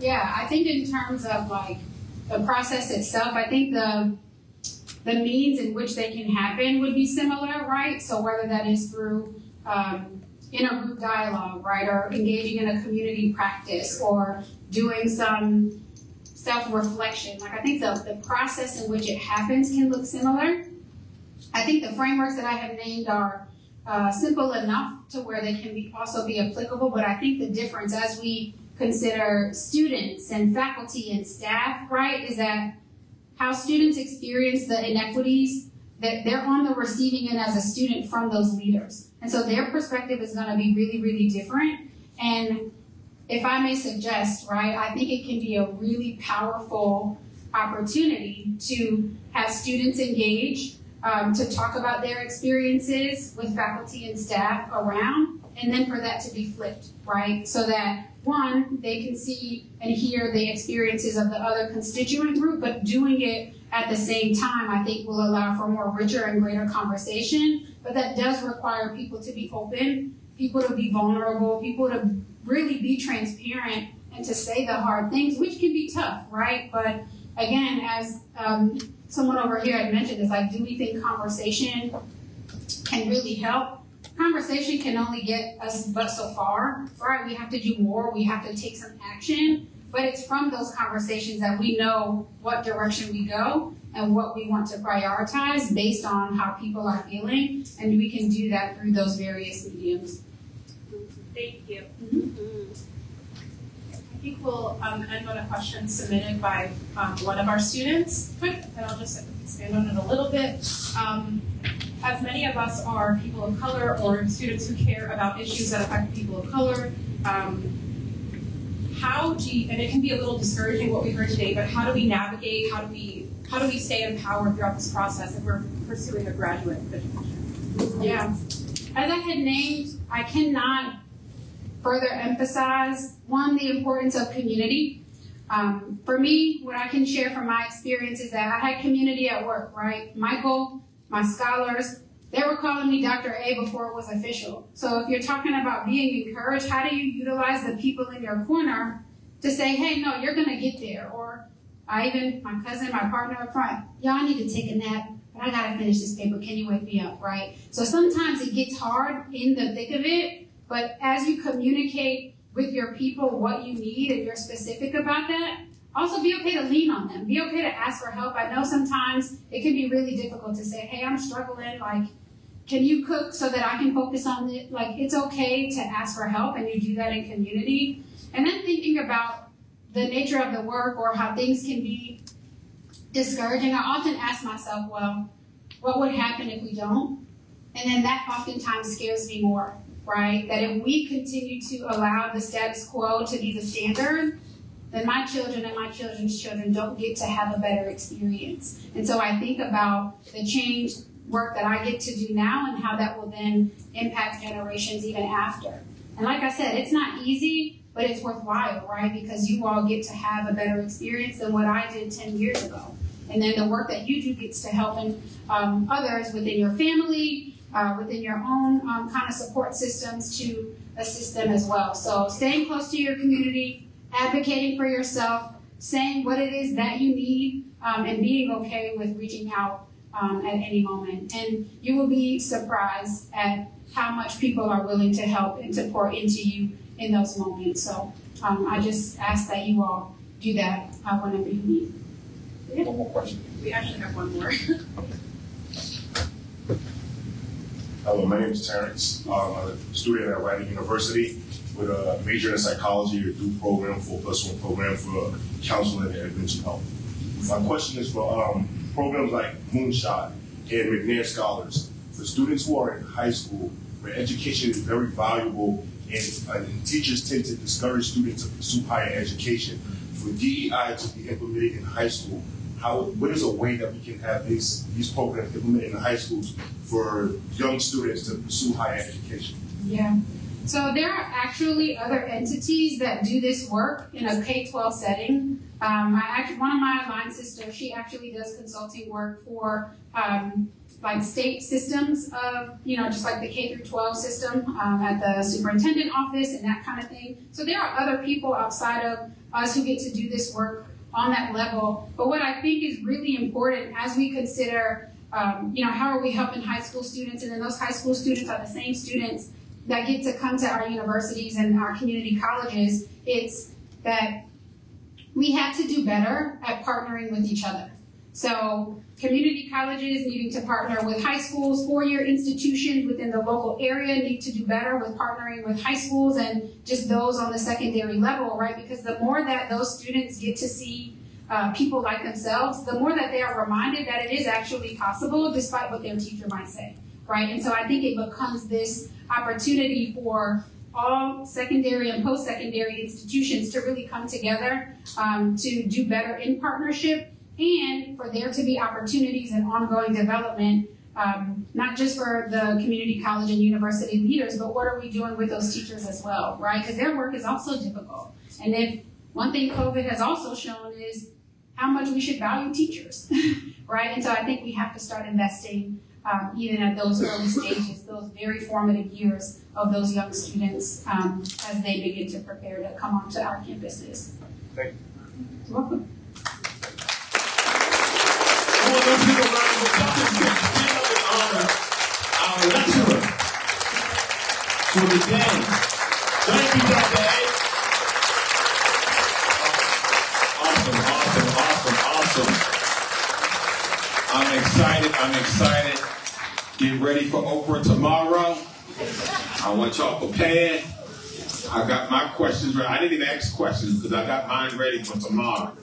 Yeah, I think in terms of like the process itself, I think the means in which they can happen would be similar, right? So whether that is through intergroup dialogue, right, or engaging in a community practice, or doing some self-reflection. Like I think the process in which it happens can look similar. I think the frameworks that I have named are simple enough to where they can also be applicable, but I think the difference as we consider students and faculty and staff, right, is that how students experience the inequities, that they're on the receiving end as a student from those leaders. And so their perspective is going to be really, really different. And if I may suggest, right, I think it can be a really powerful opportunity to have students engage, to talk about their experiences with faculty and staff around, and then for that to be flipped, right? So that, one, they can see and hear the experiences of the other constituent group, but doing it at the same time, I think will allow for more richer and greater conversation. But that does require people to be open, people to be vulnerable, people to really be transparent and to say the hard things, which can be tough, right? But again, as someone over here had mentioned, it's like, do we think conversation can really help? Conversation can only get us but so far, right? We have to do more, we have to take some action, but it's from those conversations that we know what direction we go and what we want to prioritize based on how people are feeling, and we can do that through those various mediums. Thank you. I think we'll end on a question submitted by one of our students. Quick, and I'll just expand on it a little bit. As many of us are people of color or students who care about issues that affect people of color, how do you, and it can be a little discouraging what we heard today, but how do we navigate, how do we stay empowered throughout this process if we're pursuing a graduate education? Yeah. As I had named, I cannot further emphasize, one, the importance of community. For me, what I can share from my experience is that I had community at work, right? Michael, my scholars, they were calling me Dr. A before it was official. So if you're talking about being encouraged, how do you utilize the people in your corner to say, hey, no, you're going to get there? Or my cousin, my partner up front, y'all need to take a nap, but I got to finish this paper. Can you wake me up, right? So sometimes it gets hard in the thick of it, but as you communicate with your people what you need and you're specific about that, also be okay to lean on them. Be okay to ask for help. I know sometimes it can be really difficult to say, hey, I'm struggling. Like, can you cook so that I can focus on it? Like, it's okay to ask for help, and you do that in community. And then thinking about the nature of the work or how things can be discouraging, I often ask myself, well, what would happen if we don't? And then that oftentimes scares me more, right? That if we continue to allow the status quo to be the standard, then my children and my children's children don't get to have a better experience. And so I think about the change work that I get to do now and how that will then impact generations even after. And like I said, it's not easy, but it's worthwhile, right? Because you all get to have a better experience than what I did 10 years ago. And then the work that you do gets to helping others within your family, within your own kind of support systems to assist them as well. So staying close to your community, advocating for yourself, saying what it is that you need, and being okay with reaching out at any moment. And you will be surprised at how much people are willing to help and to pour into you in those moments. So I just ask that you all do that whenever you need. Yeah. One more question. We actually have one more. Hello, my name is Terrence. I'm a student at Rider University with a major in psychology, a dual program, 4+1 program for counseling and mental health. My question is for programs like Moonshot and McNair Scholars. For students who are in high school, where education is very valuable and teachers tend to discourage students to pursue higher education, for DEI to be implemented in high school, what is a way that we can have these programs implemented in high schools for young students to pursue higher education? Yeah. So there are actually other entities that do this work in a K-12 setting. One of my line sisters, she actually does consulting work for like state systems of, just like the K-12 system at the superintendent office and that kind of thing. So there are other people outside of us who get to do this work on that level. But what I think is really important as we consider, how are we helping high school students, and then those high school students are the same students that get to come to our universities and our community colleges, it's that we have to do better at partnering with each other. So community colleges needing to partner with high schools, four-year institutions within the local area need to do better with partnering with high schools and just those on the secondary level, right? Because the more that those students get to see people like themselves, the more that they are reminded that it is actually possible despite what their teacher might say, right? And so I think it becomes this opportunity for all secondary and post-secondary institutions to really come together to do better in partnership, and for there to be opportunities and ongoing development, not just for the community college and university leaders, but what are we doing with those teachers as well, right? Because their work is also difficult. And if one thing COVID has also shown is how much we should value teachers, right? And so I think we have to start investing even at those early stages, those very formative years of those young students as they begin to prepare to come onto our campuses. Thank you. You're welcome. Let's give a round of applause to our lecturer for the day. Thank you, Dr. A. Awesome. I'm excited. Get ready for Oprah tomorrow. I want y'all prepared. I got my questions ready. I didn't even ask questions because I got mine ready for tomorrow.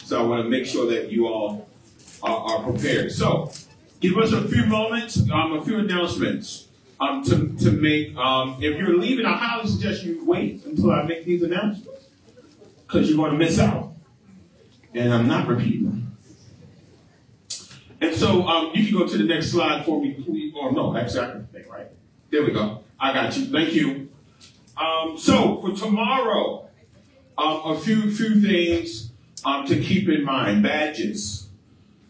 So I want to make sure that you all are prepared. So, give us a few moments, a few announcements to make. If you're leaving, I highly suggest you wait until I make these announcements, because you're going to miss out. And I'm not repeating them. And so, you can go to the next slide for me, please. Or no, actually, I can think, right? There we go. I got you. Thank you. So, for tomorrow, a few things to keep in mind. Badges.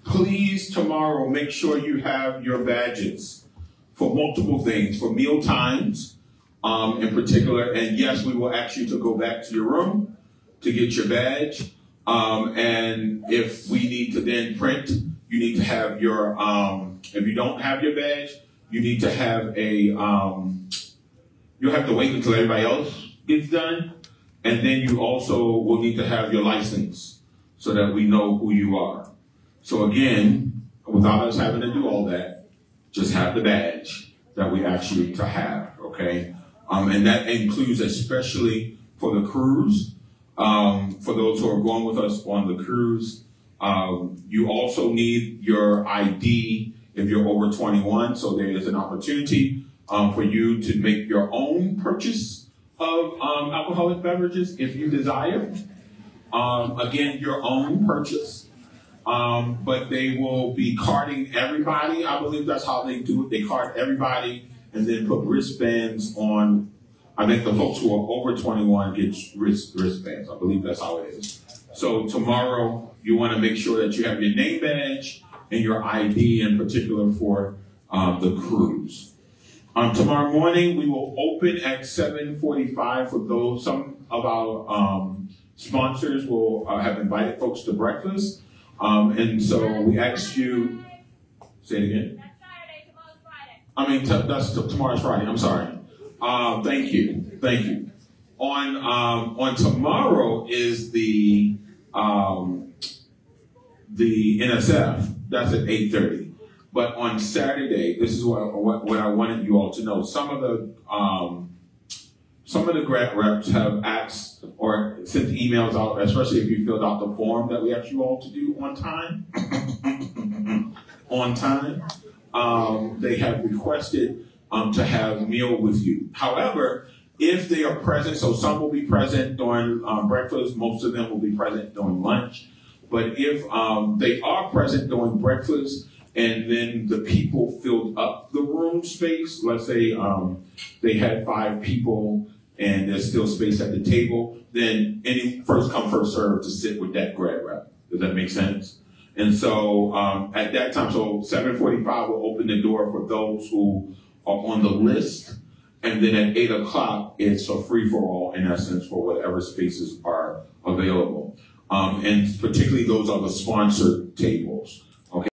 Please, tomorrow, make sure you have your badges for multiple things, for meal times in particular. And yes, we will ask you to go back to your room to get your badge. And if we need to then print, you need to have your, if you don't have your badge, you need to have a, you'll have to wait until everybody else gets done. And then you also will need to have your license so that we know who you are. So again, without us having to do all that, just have the badge that we ask you to have, okay? And that includes especially for the cruise. For those who are going with us on the cruise, you also need your ID if you're over 21. So there is an opportunity for you to make your own purchase of alcoholic beverages if you desire. Again, your own purchase. But they will be carding everybody. I believe that's how they do it. They card everybody and then put wristbands on. I think the folks who are over 21 get wristbands. I believe that's how it is. So tomorrow, you want to make sure that you have your name badge and your ID in particular for the cruise. Tomorrow morning, we will open at 7:45 for those. Some of our sponsors will have invited folks to breakfast. And so we asked you, say it again. That's Saturday, tomorrow's Friday. That's tomorrow's Friday, I'm sorry. Thank you. On tomorrow is the NSF, that's at 8:30. But on Saturday, this is what I wanted you all to know. Some of the grad reps have asked or sent emails out, especially if you filled out the form that we asked you all to do on time. They have requested to have a meal with you. However, if they are present, so some will be present during breakfast, most of them will be present during lunch. But if they are present during breakfast, and then the people filled up the room space, let's say they had 5 people and there's still space at the table, then any first come, first serve to sit with that grad rep. Does that make sense? And so at that time, so 7:45 will open the door for those who are on the list. And then at 8 o'clock, it's a free-for-all, in essence, for whatever spaces are available. And particularly those are the sponsored tables.